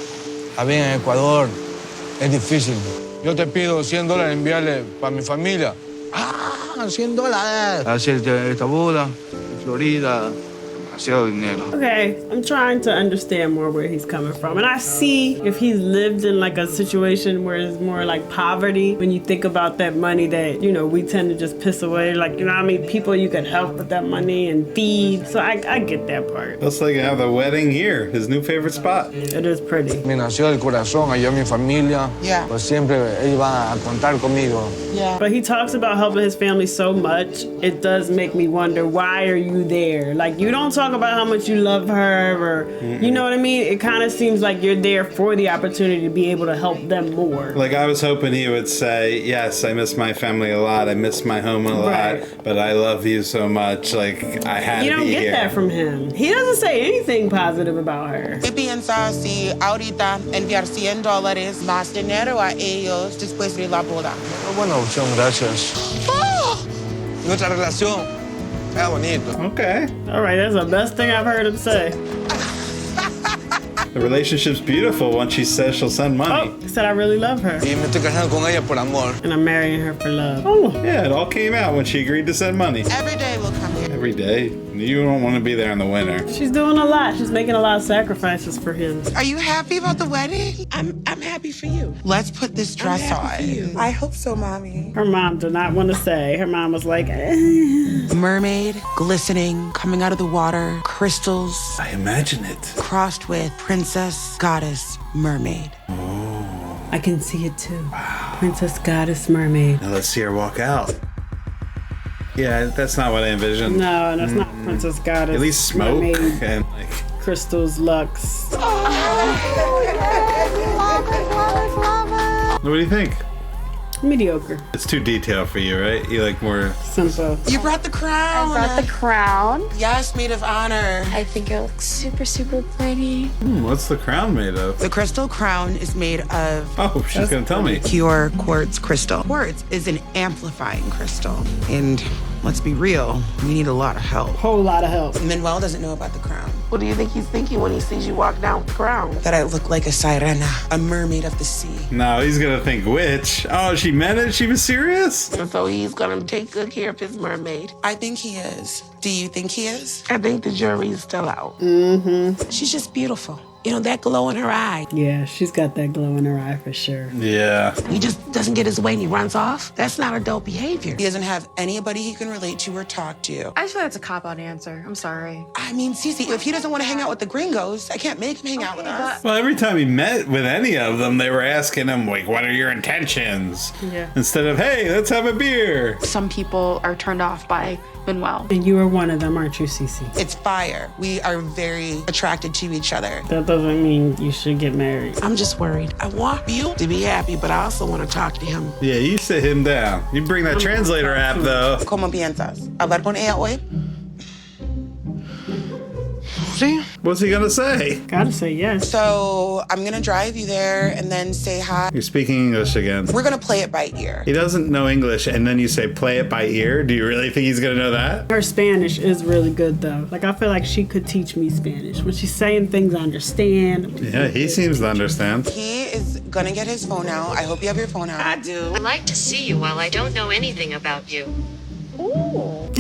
a mí en Ecuador es difícil. Yo te pido $100 enviarle para mi familia. ¡Ah! $100. Hacer esta boda en Florida. Demasiado dinero. Okay, I'm trying to understand more where he's coming from. And I see if he's lived in like a situation where it's more like poverty, when you think about that money that, you know, we tend to just piss away. Like, you know what I mean? People you can help with that money and feed. So I get that part. Looks like you have the wedding here, his new favorite spot. It is pretty. Me nació del corazón, allá mi familia. Yeah. Pues siempre ellos van a contar conmigo. Yeah. But he talks about helping his family so much, it does make me wonder, why are you there? Like, you don't talk about how much you love her, or you know what I mean? It kind of seems like you're there for the opportunity to be able to help them more. Like, I was hoping he would say, yes, I miss my family a lot, I miss my home a lot, Right. but I love you so much, like, I had You to don't be get here. that from him. He doesn't say anything positive about her. ¿Qué piensa si ahorita enviar $100 más dinero a ellos después de la boda? Buena opción, gracias. Nuestra relación es bonito. Okay. All right, that's the best thing I've heard him say. The relationship's beautiful once she says she'll send money. Oh, said I really love her. Y me estoy casando con ella por amor. And I'm marrying her for love. Oh. Yeah, it all came out when she agreed to send money. Every day we'll come here. Every day? You don't want to be there in the winter. She's doing a lot. She's making a lot of sacrifices for him. Are you happy about the wedding? I'm happy for you. Let's put this dress happy for you. on. I hope so, Mommy. Her mom did not want to say. Her mom was like, Mermaid, glistening, coming out of the water, crystals. I imagine it. Crossed with princess, goddess, mermaid. I can see it too. Wow. Princess, goddess, mermaid. Now let's see her walk out. Yeah, that's not what I envisioned. No, that's not princess, goddess. At least smoke mermaid, and like crystals, lux. What do you think? Mediocre. It's too detailed for you, right? You like more simple. You brought the crown. I brought the crown. Yes, maid of honor. I think it looks super, super pretty. What's the crown made of? The crystal crown is made of... Oh, she's gonna tell me. Pure quartz crystal. Quartz is an amplifying crystal. And let's be real, we need a lot of help. Whole lot of help. Manuel doesn't know about the crown. What do you think he's thinking when he sees you walk down with the crown? That I look like a sirena, a mermaid of the sea. No, he's gonna think witch. Oh, she meant it? She was serious? And so he's gonna take good care of his mermaid. I think he is. Do you think he is? I think the jury is still out. Mm-hmm. She's just beautiful. You know, that glow in her eye. Yeah, she's got that glow in her eye for sure. Yeah. He just doesn't get his way and he runs off. That's not adult behavior. He doesn't have anybody he can relate to or talk to. I just feel that's a cop-out answer. I'm sorry. I mean, Cece, if he doesn't want to hang out with the gringos, I can't make him hang out with us. Well, every time he met with any of them, they were asking him, like, what are your intentions? Yeah. Instead of, hey, let's have a beer. Some people are turned off by Manuel. And you are one of them, aren't you, Cece? It's fire. We are very attracted to each other. That doesn't mean you should get married. I'm just worried. I want you to be happy, but I also want to talk to him. Yeah, you sit him down. You bring that translator app, though. ¿Cómo piensas? ¿Hablar con ella hoy? Sí. What's he gonna say? Gotta say yes. So I'm gonna drive you there and then say hi. You're speaking English again. We're gonna play it by ear. He doesn't know English, and then you say play it by ear. Do you really think he's gonna know that? Her Spanish is really good though. Like I feel like she could teach me Spanish. When she's saying things I understand. Yeah, he seems to understand. He is gonna get his phone out. I hope you have your phone out. I do. I'd like to see you while I don't know anything about you. Ooh.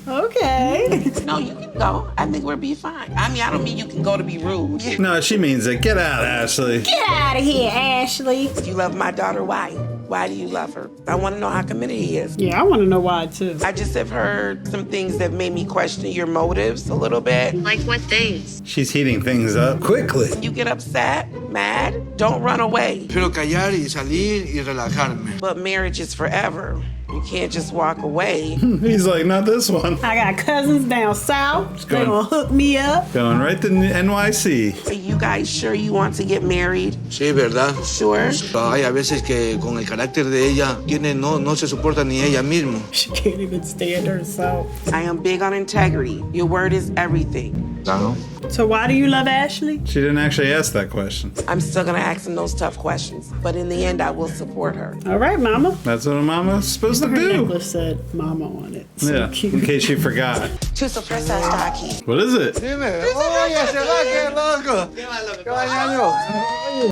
Okay. No, you can go. I think we'll be fine. I mean, I don't mean you can go to be rude. No, she means it. Get out, Ashley. Get out of here, Ashley. If you love my daughter, why? Why do you love her? I want to know how committed he is. Yeah, I want to know why too. I just have heard some things that made me question your motives a little bit. Like what things? She's heating things up quickly. When you get upset, mad, don't run away. Prefiero callar y salir y relajarme. But marriage is forever. You can't just walk away. He's like, not this one. I got cousins down south. They going- gonna hook me up. Going right to NYC. Are you guys sure you want to get married? Sí, ¿verdad? Sure. Hay a veces que con el carácter de ella no se soporta ni ella misma. She can't even stand herself. I am big on integrity. Your word is everything. Claro. So why do you love Ashley? She didn't actually ask that question. I'm still gonna ask him those tough questions, but in the end, I will support her. All right, Mama. That's what a mama's supposed to Her do. necklace said Mama on it. So Yeah, cute. in case you forgot. Tu sorpresa está aquí. What is it? Dime. Oye, se va, qué loco.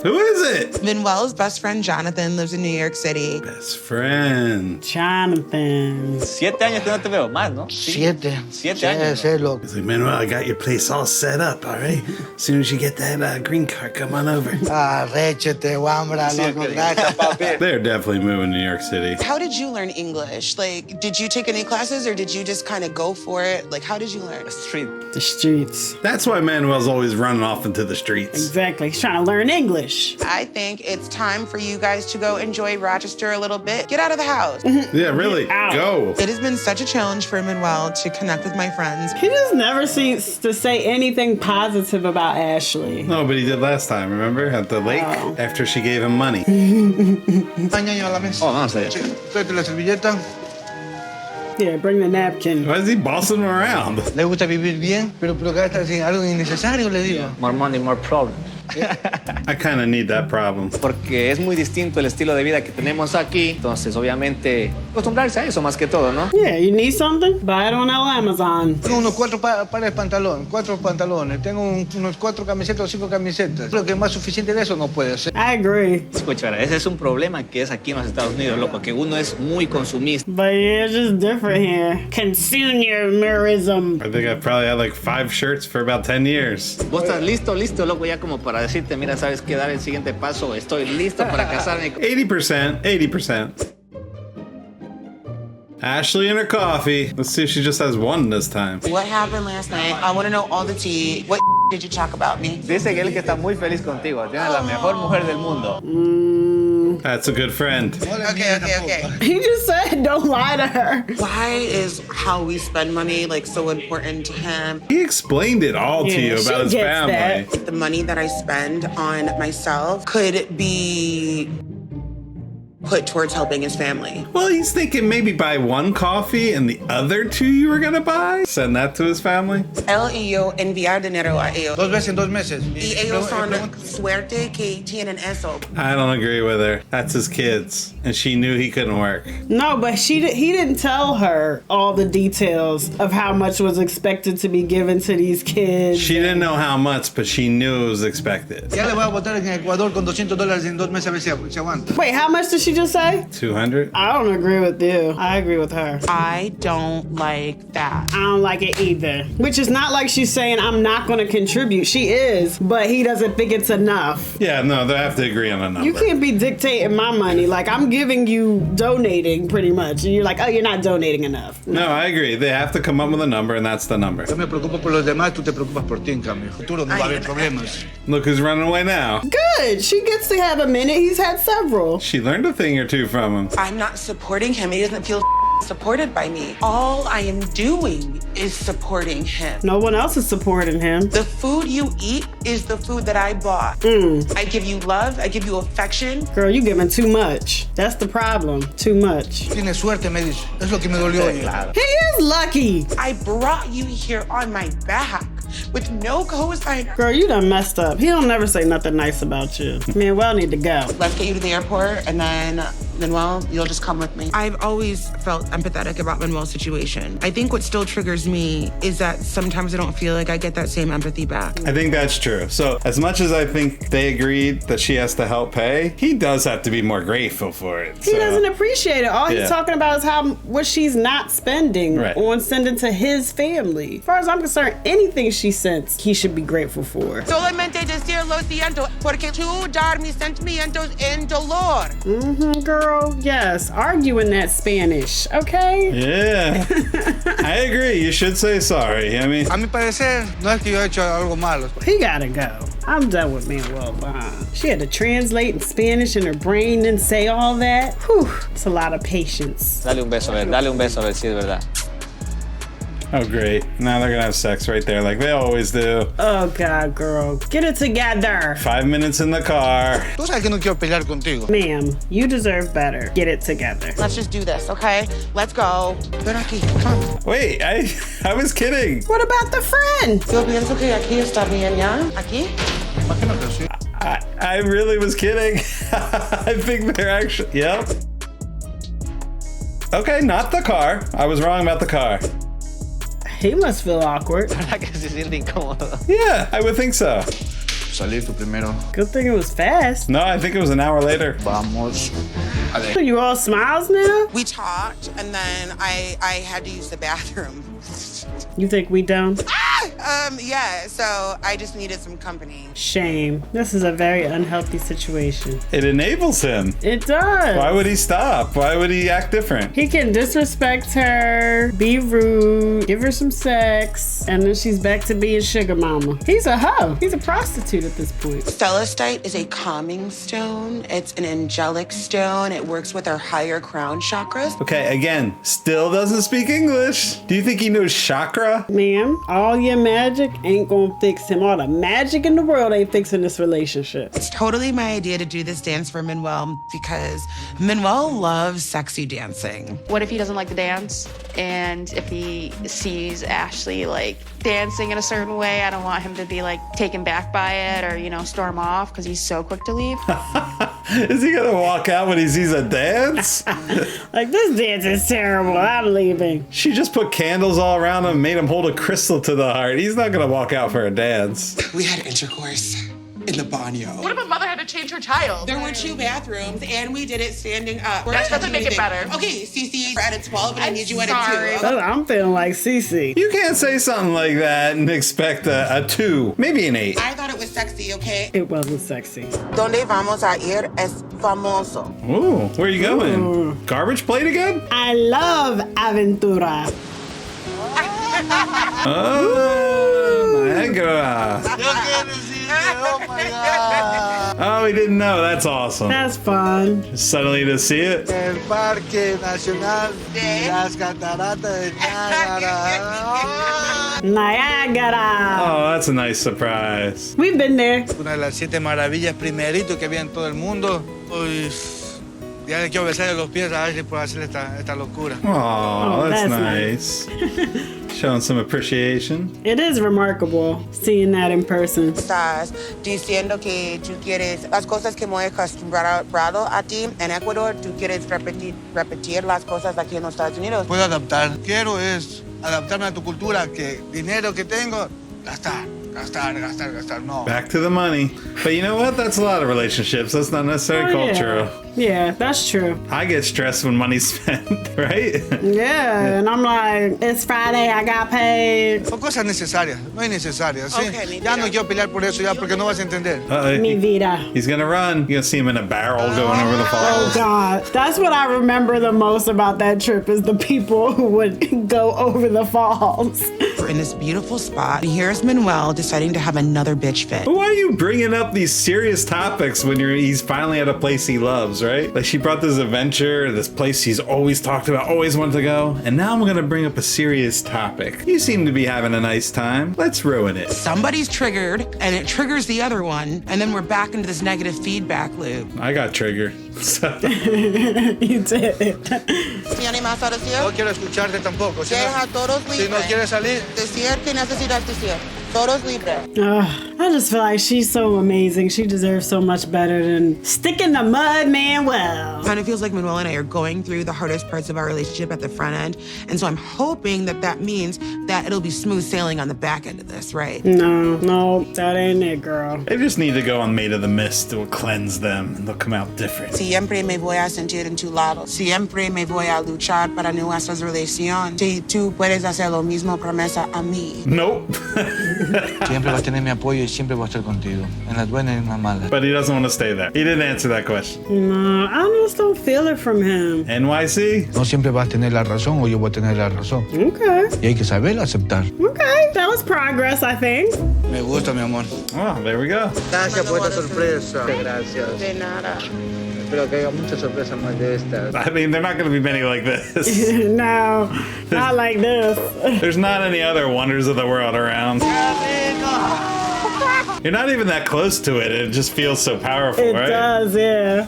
Who is it? Manuel's best friend Jonathan lives in New York City. Best friend. Jonathan. 7 años que no te veo más, ¿no? 7. 7 años. Sí, loco. He's like, Manuel, I got your place all set up, all right? As soon as you get that green card, come on over. Arréchete, guambra, loco. Gracias, papi. They're definitely moving to New York City. How did you learn English? Like, did you take any classes or did you just kind of go for it? Like, how did you learn? Street. The streets. That's why Manuel's always running off into the streets. Exactly. He's trying to learn English. I think it's time for you guys to go enjoy Rochester a little bit. Get out of the house. Yeah, really. Go. It has been such a challenge for Manuel to connect with my friends. He just never seems to say anything positive about Ashley. No, but he did last time, remember? At the lake, after she gave him money. Añaño a la mesa. Oh, vamos allá. Tráete la servilleta. Yeah, bring the napkin. Why is he bossing him around? Le gusta vivir bien, pero gasta sin algo innecesario, le digo. More money, more problems. I kind of need that problem. Porque es muy distinto el estilo de vida que tenemos aquí. Entonces, obviamente, acostumbrarse a eso más que todo, ¿no? Yeah, you need something? Buy it on Amazon. Tengo unos 4 pares de pantalones, 4 pantalones. Tengo unos 4 camisetas o 5 camisetas. Creo que más suficiente de eso no puede ser. I agree. Escucha, ese es un problema que es aquí en los Estados Unidos, loco, que uno es muy consumista. But yeah, it's just different here. Consumerism. I think I probably had like 5 shirts for about 10 years. Vos estás listo, loco, ya como para decirte, mira, ¿sabes qué? Dar el siguiente paso. Estoy listo para casarme. 80%. Ashley and her coffee. Let's see if she just has one this time. What happened last night? I want to know all the tea. What did you talk about me? Dice que él que está muy feliz contigo. Tiene la mejor mujer del mundo. That's a good friend. Okay. He just said don't lie to her. Why is how we spend money like so important to him? He explained it all to you about his family. The money that I spend on myself could be put towards helping his family. Well, he's thinking maybe buy one coffee and the other 2 you were gonna buy. Send that to his family. Él y yo enviar dinero a ellos. 2 veces en 2 meses. Y ellos son suerte que tienen eso. I don't agree with her. That's his kids, and she knew he couldn't work. No, but he didn't tell her all the details of how much was expected to be given to these kids. She didn't know how much, but she knew it was expected. Ya le voy a votar en Ecuador con $200 en 2 meses a ver si aguanta. Wait, how much did she just say? 200? I don't agree with you. I agree with her. I don't like that. I don't like it either. Which is not like she's saying I'm not going to contribute. She is, but he doesn't think it's enough. Yeah, no, they have to agree on a number. You can't be dictating my money. Like, I'm giving you donating pretty much. And you're like, oh, you're not donating enough. No, I agree. They have to come up with a number, and that's the number. Yo me preocupo por los demás, tú te preocupas por ti, en cambio. Futuro no va a haber problemas. Look who's running away now. Good. She gets to have a minute. He's had several. She learned a thing or two from him. I'm not supporting him. He doesn't feel supported by me. All I am doing is supporting him. No one else is supporting him. The food you eat is the food that I bought. I give you love. I give you affection. Girl, you giving too much. That's the problem. Too much. Tiene suerte, me dice. Es lo que me dolió hoy. He is lucky. I brought you here on my back with no cosigner. Girl, you done messed up. He don't never say nothing nice about you. Manuel need to go. Let's get you to the airport, and then Manuel, you'll just come with me. I've always felt empathetic about Manuel's situation. I think what still triggers me is that sometimes I don't feel like I get that same empathy back. I think that's true. So as much as I think they agreed that she has to help pay, he does have to be more grateful for it. He doesn't appreciate it. All he's talking about is what she's not spending on sending to his family. As far as I'm concerned, anything she sends, he should be grateful for. Solamente decir lo siento, porque tú dar mis sentimientos en dolor. Girl, yes. Argue in that Spanish, okay? Yeah. I agree. You should say sorry. I mean, a mi parecer, no es que yo he hecho algo malo. He gotta go. I'm done with Manuel behind. She had to translate in Spanish in her brain and say all that. Whew, it's a lot of patience. Dale un beso a ver si es verdad. Oh, great. Now they're gonna have sex right there like they always do. Oh, God, girl. Get it together. 5 minutes in the car. Tú sabes que no quiero pelear contigo. Ma'am, you deserve better. Get it together. Let's just do this, okay? Let's go. Ven aquí, come. Wait, I was kidding. What about the friend? Yo pienso que aquí está bien, ¿ya? Aquí? I really was kidding. I think they're actually, yep. Okay, not the car. I was wrong about the car. He must feel awkward. ¿Verdad que se siente incómodo? Yeah, I would think so. Salir tú primero. Good thing it was fast. No, I think it was an hour later. Vamos. So you all smiles now? We talked, and then I had to use the bathroom. You think we dumb? Yeah, so I just needed some company. Shame. This is a very unhealthy situation. It enables him. It does. Why would he stop? Why would he act different? He can disrespect her, be rude, give her some sex, and then she's back to being sugar mama. He's a hoe. He's a prostitute at this point. Celestite is a calming stone. It's an angelic stone. It works with our higher crown chakras. Okay, again, still doesn't speak English. Do you think he knows chakra? Ma'am, all your magic ain't gonna fix him. All the magic in the world ain't fixing this relationship. It's totally my idea to do this dance for Manuel because Manuel loves sexy dancing. What if he doesn't like the dance? And if he sees Ashley like dancing in a certain way, I don't want him to be like taken back by it or, you know, storm off because he's so quick to leave. Is he gonna walk out when he sees a dance? Like, this dance is terrible. I'm leaving. She just put candles all around him, made him hold a crystal to the heart. He's not gonna walk out for a dance. We had intercourse in the baño. What if a mother had to change her child? There were 2 bathrooms, and we did it standing up. That doesn't make it better. Okay, Cece, we're at a 12, and I need you at a 2. I'm feeling like Cece. You can't say something like that and expect a 2, maybe an 8. I thought it was sexy, okay? It wasn't sexy. Donde vamos a ir es famoso. Ooh, where are you going? Ooh. Garbage plate again? I love Aventura. Oh, Niagara. Oh my God. Oh, we didn't know. That's awesome. That's fun. Just suddenly to see it. El Parque Nacional de las Cataratas de Niágara. Niagara. Oh, that's a nice surprise. We've been there. Una de las 7 maravillas primerito que había en todo el mundo. Uy, ya le quiero besarle los pies a Ashley por hacer esta locura. Oh, that's nice. Showing some appreciation. It is remarkable seeing that in person. Estás diciendo que tú quieres las cosas que me he acostumbrado a ti en Ecuador, tú quieres repetir las cosas aquí en los Estados Unidos. Puedo adaptar. Quiero es adaptarme a tu cultura, que dinero que tengo, gastar. No. Back to the money. But you know what? That's a lot of relationships. That's not necessarily cultural. Yeah, that's true. I get stressed when money's spent, right? Yeah, and I'm like, it's Friday, I got paid. Son cosas necesarias, no innecesarias, ¿sí? Okay, ya no quiero pelear por eso ya porque no vas a entender. Mi vida. He's gonna run. You're gonna see him in a barrel going over the Oh falls. God, that's what I remember the most about that trip is the people who would go over the falls. We're in this beautiful spot. Here's Manuel deciding to have another bitch fit. But why are you bringing up these serious topics when he's finally at a place he loves, right? Like she brought this adventure, this place he's always talked about, always wanted to go, and now I'm gonna bring up a serious topic. You seem to be having a nice time. Let's ruin it. Somebody's triggered, and it triggers the other one, and then we're back into this negative feedback loop. I got triggered. So. You did. ¿Tiene más a decir? No quiero escucharte tampoco. Deja todos libres. Si no quieres salir. Decir que necesitas decir. Todos libres. I just feel like she's so amazing. She deserves so much better than stick in the mud, Manuel. Kind of feels like Manuel and I are going through the hardest parts of our relationship at the front end. And so I'm hoping that means that it'll be smooth sailing on the back end of this, right? No, that ain't it, girl. They just need to go on Made of the Mist. It will cleanse them and they'll come out different. Siempre me voy a sentir en tu lado. Siempre me voy a luchar para nuestra relación. Si tú puedes hacer lo mismo, promesa a mí. Nope. Siempre vas a tener mi apoyo y siempre voy a estar contigo. En las buenas y en las malas. But he doesn't want to stay there. He didn't answer that question. No, I just don't feel it from him. NYC? No siempre vas a tener la razón o yo voy a tener la razón. Okay. Y hay que saber aceptar. Okay, that was progress, I think. Me gusta, mi amor. Oh, there we go. Gracias por esta sorpresa. Gracias. De nada. Espero que haya muchas sorpresas más de estas. I mean, they're not going to be many like this. No, not like this. There's not any other wonders of the world around. You're not even that close to it. It just feels so powerful, It right? does, yeah.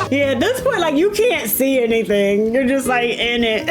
Yeah, at this point, like, you can't see anything. You're just, like, in it.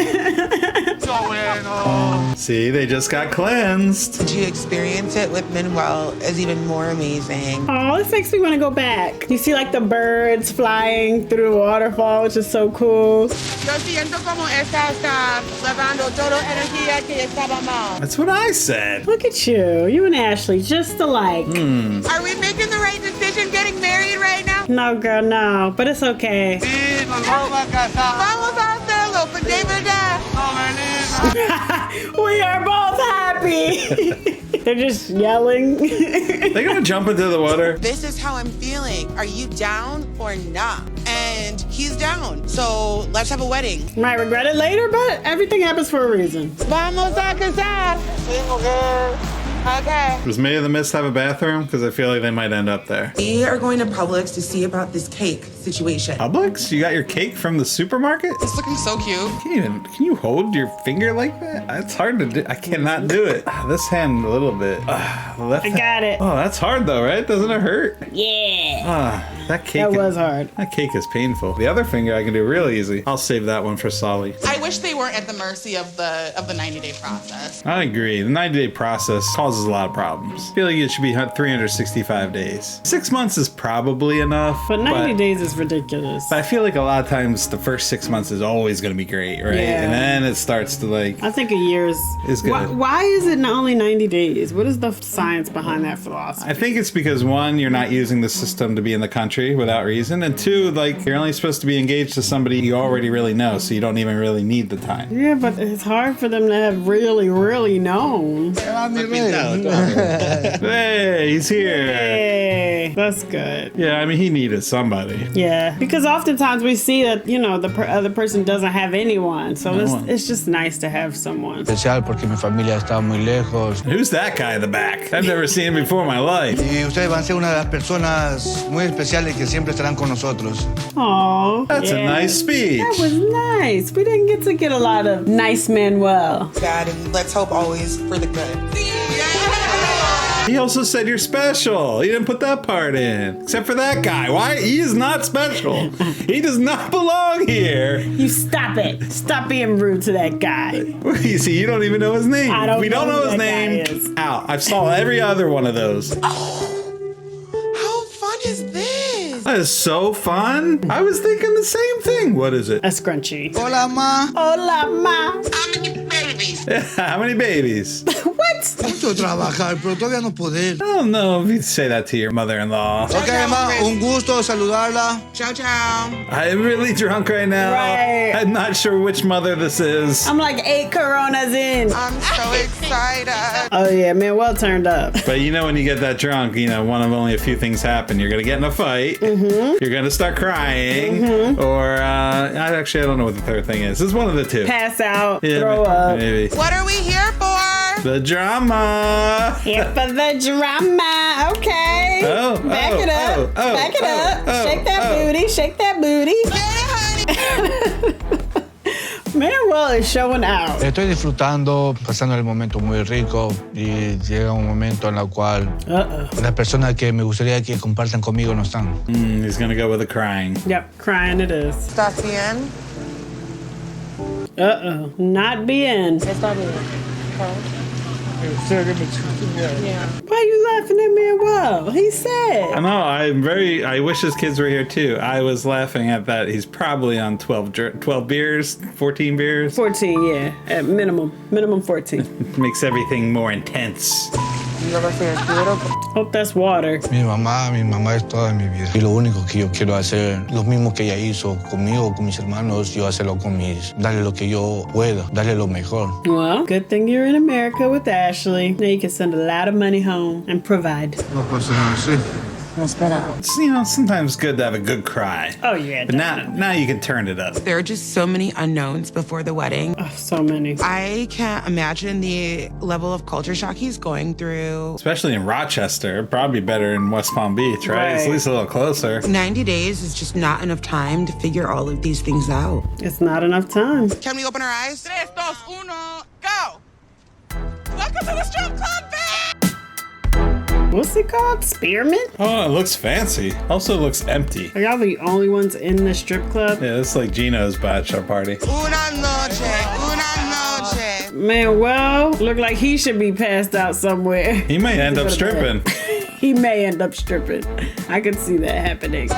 See, they just got cleansed. To experience it with Manuel is even more amazing. Oh, this makes me want to go back. You see, like, the birds flying through the waterfall, which is so cool. Yo siento como esta está lavando toda energía que estaba mal. That's what I said. Look at you. You and Ashley, just alike. Are we making the right decision getting married right now? No, girl, no. But it's okay. Sí, nos vamos a casar. Vamos a hacerlo, but de verdad. We are both happy. They're just yelling. They're gonna jump into the water. This is how I'm feeling. Are you down or not? And he's down. So let's have a wedding. Might regret it later, but everything happens for a reason. Vamos a casar. Okay. Does Made of the Mist have a bathroom? Because I feel like they might end up there. We are going to Publix to see about this cake. situation. Publix? You got your cake from the supermarket? It's looking so cute. Can you hold your finger like that? It's hard to do. I cannot do it. This hand a little bit. I got it. Oh, that's hard though, right? Doesn't it hurt? Yeah. That cake. That was hard. That cake is painful. The other finger I can do real easy. I'll save that one for Solly. I wish they weren't at the mercy of the 90-day process. I agree. The 90-day process causes a lot of problems. I feel like it should be 365 days. 6 months is probably enough. But 90 days is ridiculous. But I feel like a lot of times the first 6 months is always going to be great, right? Yeah. And then it starts to like... I think a year is good. Why is it only 90 days? What is the science behind that philosophy? I think it's because one, you're not using the system to be in the country without reason. And two, like you're only supposed to be engaged to somebody you already really know. So you don't even really need the time. Yeah, but it's hard for them to have really known. Hey, he's here. Hey, that's good. Yeah, I mean, he needed somebody. Yeah, because oftentimes we see that, the other person doesn't have anyone. So it's just nice to have someone. Especial porque mi familia está muy lejos. Who's that guy in the back? I've never seen him before in my life. Y ustedes van a ser una de las personas muy especiales que siempre estarán con nosotros. Aw, That's a nice speech. That was nice. We didn't get a lot of nice Manuel. God, and let's hope always for the good. He also said you're special. He didn't put that part in. Except for that guy. Why? He is not special. He does not belong here. You stop it. Stop being rude to that guy. You see, you don't even know his name. I don't we don't know his name. Out. I've saw every other one of those. How fun is this? That is so fun. I was thinking the same thing. What is it? A scrunchie. Hola, ma. Hola, ma. How many babies? How many babies? What? Mucho trabajar, pero todavía no poder. I don't know if you'd say that to your mother-in-law. Okay, ma, un gusto saludarla. Ciao, ciao. I'm really drunk right now. Right. I'm not sure which mother this is. I'm like 8 Coronas in. I'm so excited. Oh, yeah, Manuel turned up. But when you get that drunk, one of only a few things happen. You're going to get in a fight. Mm-hmm. You're going to start crying. Mm-hmm. Or, I don't know what the third thing is. This is one of the two. Pass out, Yeah, throw up. Maybe. What are we here for? The drama. Here for the drama. Okay. Back it up. Back it up. Shake that booty. Shake that booty. Manuel is showing out. Estoy disfrutando, pasando el momento muy rico y llega un momento en el cual las personas que me gustaría que compartan conmigo no están. He's gonna go with the crying. Yep, crying it is. ¿Estás bien? Not bien. Está bien. Why are you laughing at Manuel? He's sad. I know. I wish his kids were here too. I was laughing at that. He's probably on 12 beers, 14 beers. 14, yeah. At minimum 14. Makes everything more intense. Hope that's water. Mi mamá es toda mi vida. Y lo único que yo quiero hacer, lo mismo que ella hizo conmigo, con mis hermanos, yo hacerlo con darle lo que yo pueda, darle lo mejor. Well, good thing you're in America with Ashley. Now you can send a lot of money home and provide. No pasa nada, sí. It's, sometimes good to have a good cry. Oh, yeah. But now you can turn it up. There are just so many unknowns before the wedding. Oh, so many. I can't imagine the level of culture shock he's going through. Especially in Rochester. Probably better in West Palm Beach, right? It's at least a little closer. 90 days is just not enough time to figure all of these things out. It's not enough time. Can we open our eyes? 3, 2, 1, go! Welcome to the strip club, bitch! What's it called? Spearmint? Oh, it looks fancy. Also looks empty. Are y'all the only ones in the strip club? Yeah, it's like Gino's bachelor party. Una noche. Manuel, look like he should be passed out somewhere. He might end up stripping. He may end up stripping. I could see that happening.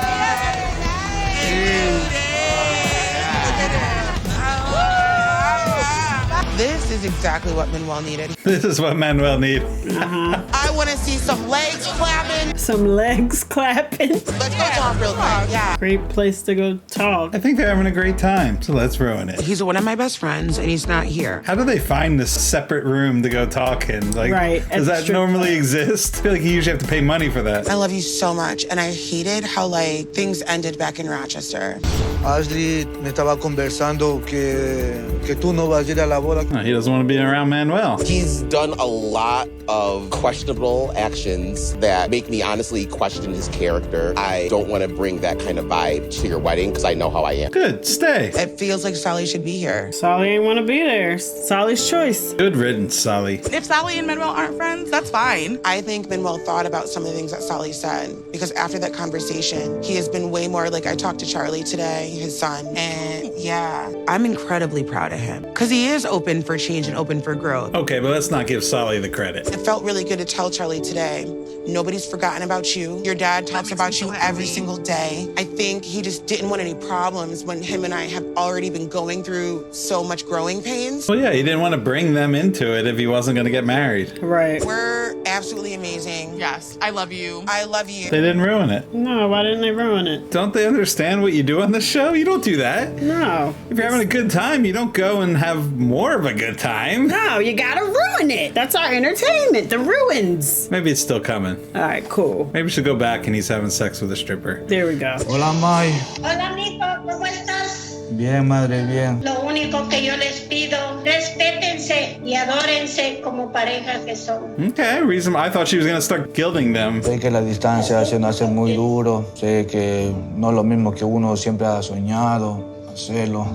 This is exactly what Manuel needed. This is what Manuel needs. I want to see some legs clapping. Some legs clapping. Let's go talk real quick. Yeah. Great place to go talk. I think they're having a great time, so let's ruin it. He's one of my best friends, and he's not here. How do they find this separate room to go talk in? Like, right, does that normally exist? I feel like you usually have to pay money for that. I love you so much, and I hated how things ended back in Rochester. Ashley me estaba conversando que tú no vas a ir a la boda. No, he doesn't want to be around Manuel. He's done a lot of questionable actions that make me honestly question his character. I don't want to bring that kind of vibe to your wedding because I know how I am. Good, stay. It feels like Sally should be here. Sally ain't want to be there. Sally's choice. Good riddance, Sally. If Sally and Manuel aren't friends, that's fine. I think Manuel thought about some of the things that Sally said because after that conversation, he has been way more like I talked to Charlie today, his son, and yeah, I'm incredibly proud of him because he is open for change and open for growth. Okay, but let's not give Sally the credit. It felt really good to tell Charlie today, nobody's forgotten about you. Your dad talks about you every single day. I think he just didn't want any problems when him and I have already been going through so much growing pains. Well, yeah, he didn't want to bring them into it if he wasn't going to get married. Right. We're absolutely amazing. Yes, I love you. I love you. They didn't ruin it. No, why didn't they ruin it? Don't they understand what you do on the show? You don't do that. No. If you're having a good time, you don't go and have more of a good time. No, you gotta ruin it. That's our entertainment, the ruins. Maybe it's still coming. All right, cool. Maybe we should go back and he's having sex with a stripper. There we go. Hola, May. Hola, mijo, ¿cómo estás? Bien, madre, bien. Lo único que yo les pido, respétense y adórense como pareja que son. Okay, reason I thought she was gonna start gilding them. Sé que la distancia se nos hace muy duro. Sé que no es lo mismo que uno siempre ha soñado hacerlo.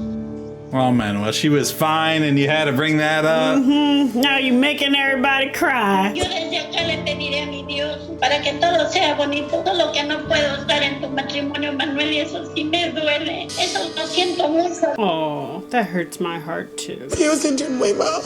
Well, Manuel, she was fine and you had to bring that up. Mm-hmm. Now you're making everybody cry. Yo desde acá le pediré a mi Dios para que todo sea bonito. Todo lo que no puedo estar en tu matrimonio, Manuel, y eso sí me duele. Eso lo siento mucho. Oh, that hurts my heart too. He was injured muy mal.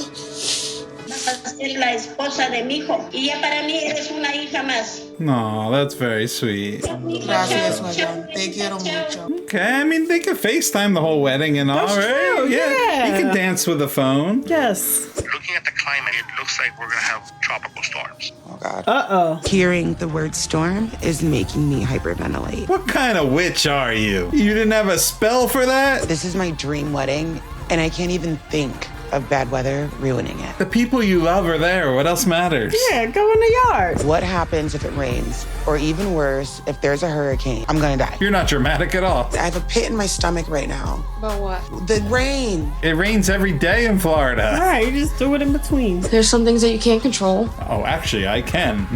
Vas a ser la esposa de mi hijo y ya para mí eres una hija más. No, that's very sweet. Gracias, Manuel. Te quiero mucho. Okay, I mean, they could FaceTime the whole wedding and all, That's right? true, yeah. You can dance with the phone. Yes. Looking at the climate, it looks like we're gonna have tropical storms. Oh, God. Uh-oh. Hearing the word storm is making me hyperventilate. What kind of witch are you? You didn't have a spell for that? This is my dream wedding, and I can't even think of bad weather ruining it. The people you love are there. What else matters? Yeah, go in the yard. What happens if it rains? Or even worse, if there's a hurricane? I'm gonna die. You're not dramatic at all. I have a pit in my stomach right now. But what? The rain. It rains every day in Florida. All right, you just do it in between. There's some things that you can't control. Oh, actually, I can.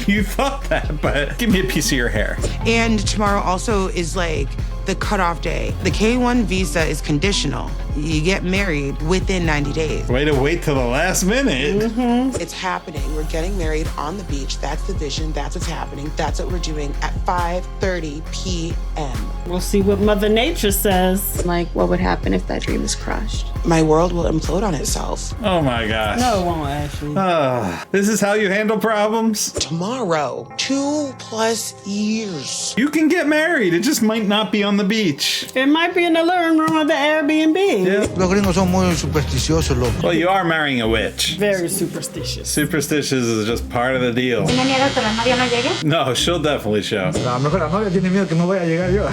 You thought that, but give me a piece of your hair. And tomorrow also is like the cutoff day. The K-1 visa is conditional. You get married within 90 days. Way to wait till the last minute. Mm-hmm. It's happening. We're getting married on the beach. That's the vision. That's what's happening. That's what we're doing at 5:30 p.m. We'll see what Mother Nature says. Like, what would happen if that dream is crushed? My world will implode on itself. Oh my gosh. No, it won't, Ashley. This is how you handle problems? Tomorrow, 2+ years. You can get married. It just might not be on the beach. It might be in the living room of the Airbnb. Yeah. Los gringos son muy supersticiosos, loco. Well, you are marrying a witch. Very superstishous. Superstitious is just part of the deal. ¿Tiene miedo que la novia no llegue? No, she'll definitely show. A lo mejor la novia tiene miedo que no vaya a llegar yo.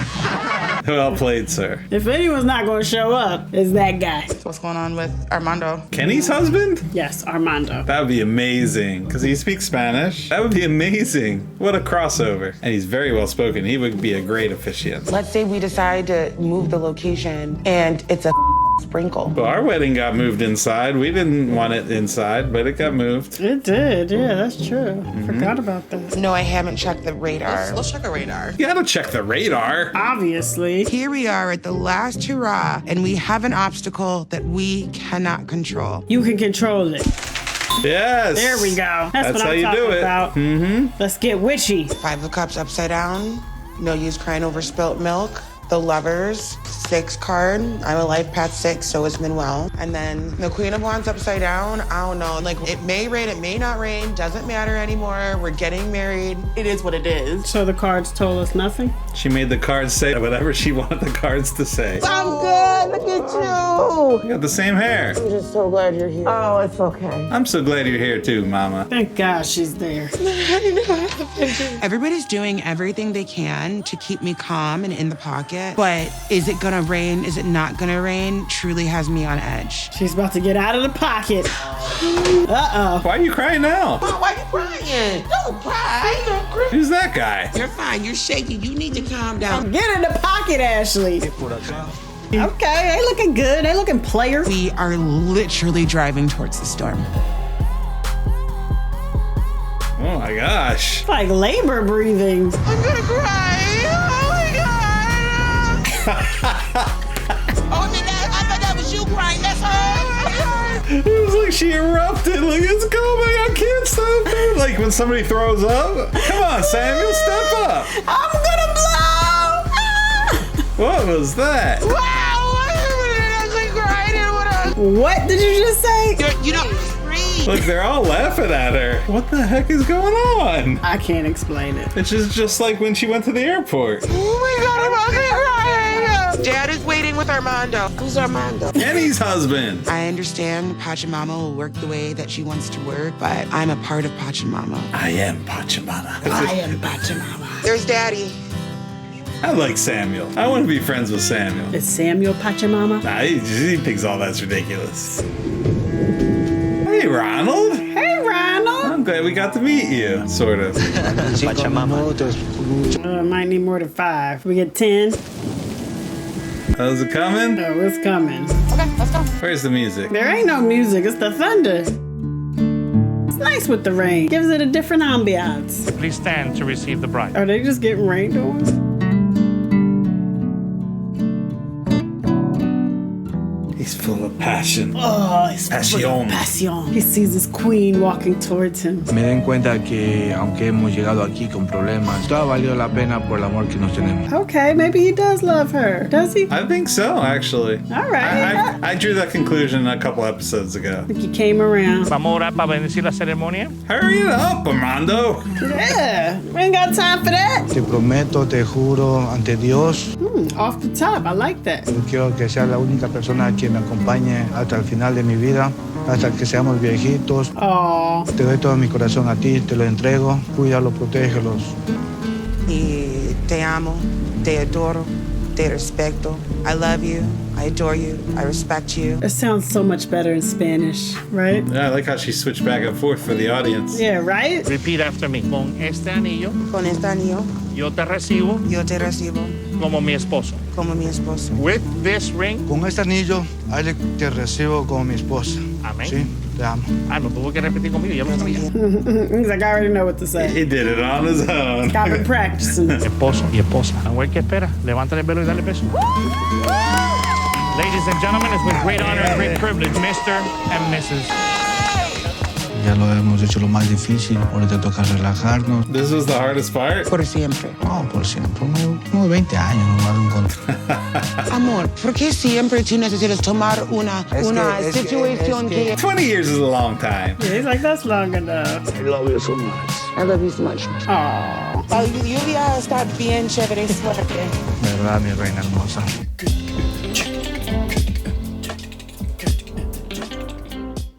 Well played, sir. If anyone's not going to show up, it's that guy. What's going on with Armando? Kenny's husband? Yes, Armando. That would be amazing, because he speaks Spanish. That would be amazing. What a crossover. And he's very well spoken. He would be a great officiant. Let's say we decide to move the location and it's a sprinkle. Well, our wedding got moved inside. We didn't want it inside, but it got moved. It did, yeah, that's true. Forgot about that. No, I haven't checked the radar. Let's check the radar. You gotta check the radar. Obviously. Here we are at the last hurrah, and we have an obstacle that we cannot control. You can control it. Yes. There we go. That's what how I'm you talking do it. about. Mm-hmm. Let's get witchy. 5 of Cups upside down. No use crying over spilt milk. The Lovers, 6 card. I'm a life path 6, so is Manuel. And then the Queen of Wands upside down. I don't know. Like, it may rain, it may not rain. Doesn't matter anymore. We're getting married. It is what it is. So the cards told us nothing? She made the cards say whatever she wanted the cards to say. I'm good. Look at you. You got the same hair. I'm just so glad you're here. Oh, it's okay. I'm so glad you're here too, Mama. Thank God she's there. Everybody's doing everything they can to keep me calm and in the pocket. But is it gonna rain? Is it not gonna rain? Truly has me on edge. She's about to get out of the pocket. Uh-oh. Why are you crying now? Oh, why are you crying? Don't cry. Don't cry. Who's that guy? You're fine. You're shaky. You need to calm down. Get in the pocket, Ashley. Okay, they looking good. They looking player. We are literally driving towards the storm. Oh my gosh. It's like labor breathing. I'm gonna cry. Oh my God. Oh, I thought that was you crying. That's her. It was like she erupted. Like, it's coming. I can't stop it. Like when somebody throws up. Come on, Samuel, step up. I'm gonna blow. What was that? Wow. What did you just say? You don't scream. Look, they're all laughing at her. What the heck is going on? I can't explain it. It's just like when she went to the airport. Oh my God, I'm crying. Dad is waiting with Armando. Who's Armando? Kenny's husband. I understand Pachamama will work the way that she wants to work, but I'm a part of Pachamama. I am Pachamama. I am Pachamama. There's Daddy. I like Samuel. I want to be friends with Samuel. Is Samuel Pachamama? Nah, he thinks all that's ridiculous. Hey, Ronald. Hey, Ronald. I'm glad we got to meet you, sort of. Might need more than 5. We get 10. How's it coming? Oh, it's coming. Okay, let's go. Where's the music? There ain't no music. It's the thunder. It's nice with the rain. Gives it a different ambiance. Please stand to receive the bride. Are they just getting rained on? He's full of passion. Oh, he's full of passion. He sees his queen walking towards him. Me den cuenta que aunque hemos llegado aquí con problemas, todo ha valido la pena por el amor que nos tenemos. Okay, maybe he does love her. Does he? I think so, actually. All right. I drew that conclusion a couple episodes ago. I think he came around. Vamos a orar para bendecir la ceremonia. Hurry it up, Armando. Yeah, we ain't got time for that. Te prometo, te juro ante Dios. Off the top, I like that. Yo quiero que sea la única persona que me acompañe hasta el final de mi vida, hasta que seamos viejitos. Oh. Te doy todo mi corazón a ti, te lo entrego. Cuídalo, protégelos. Y te amo, te adoro, te respeto. I love you, I adore you, I respect you. It sounds so much better in Spanish, right? Yeah, I like how she switched back and forth for the audience. Yeah, right? Repeat after me. Con este anillo. Con este anillo. Yo te recibo. Yo te recibo. Como mi esposo. Como mi esposo. With this ring. Con este anillo, Ale, te recibo como mi esposa. Amén. Sí, te amo. Ah, no tuvo que repetir conmigo, ya lo sabía. He's like, I already know what to say. He did it on his own. I've been practicing. Esposo y esposa. Manuel, ¿qué espera? Levántale el velo y dale beso. Ladies and gentlemen, it's with great honor and great privilege, Mr. and Mrs. Ya lo hemos hecho lo más difícil, ahorita toca relajarnos. This was the hardest part? Por siempre. No, por siempre, unos 20 años nomás de un contrato. Amor, ¿por qué siempre tú necesitas tomar una situación que... 20 years is a long time. Yeah, he's like, that's long enough. I love you so much. I love you so much. Aww. Lluvia está bien chévere, suerte. De verdad, mi reina hermosa.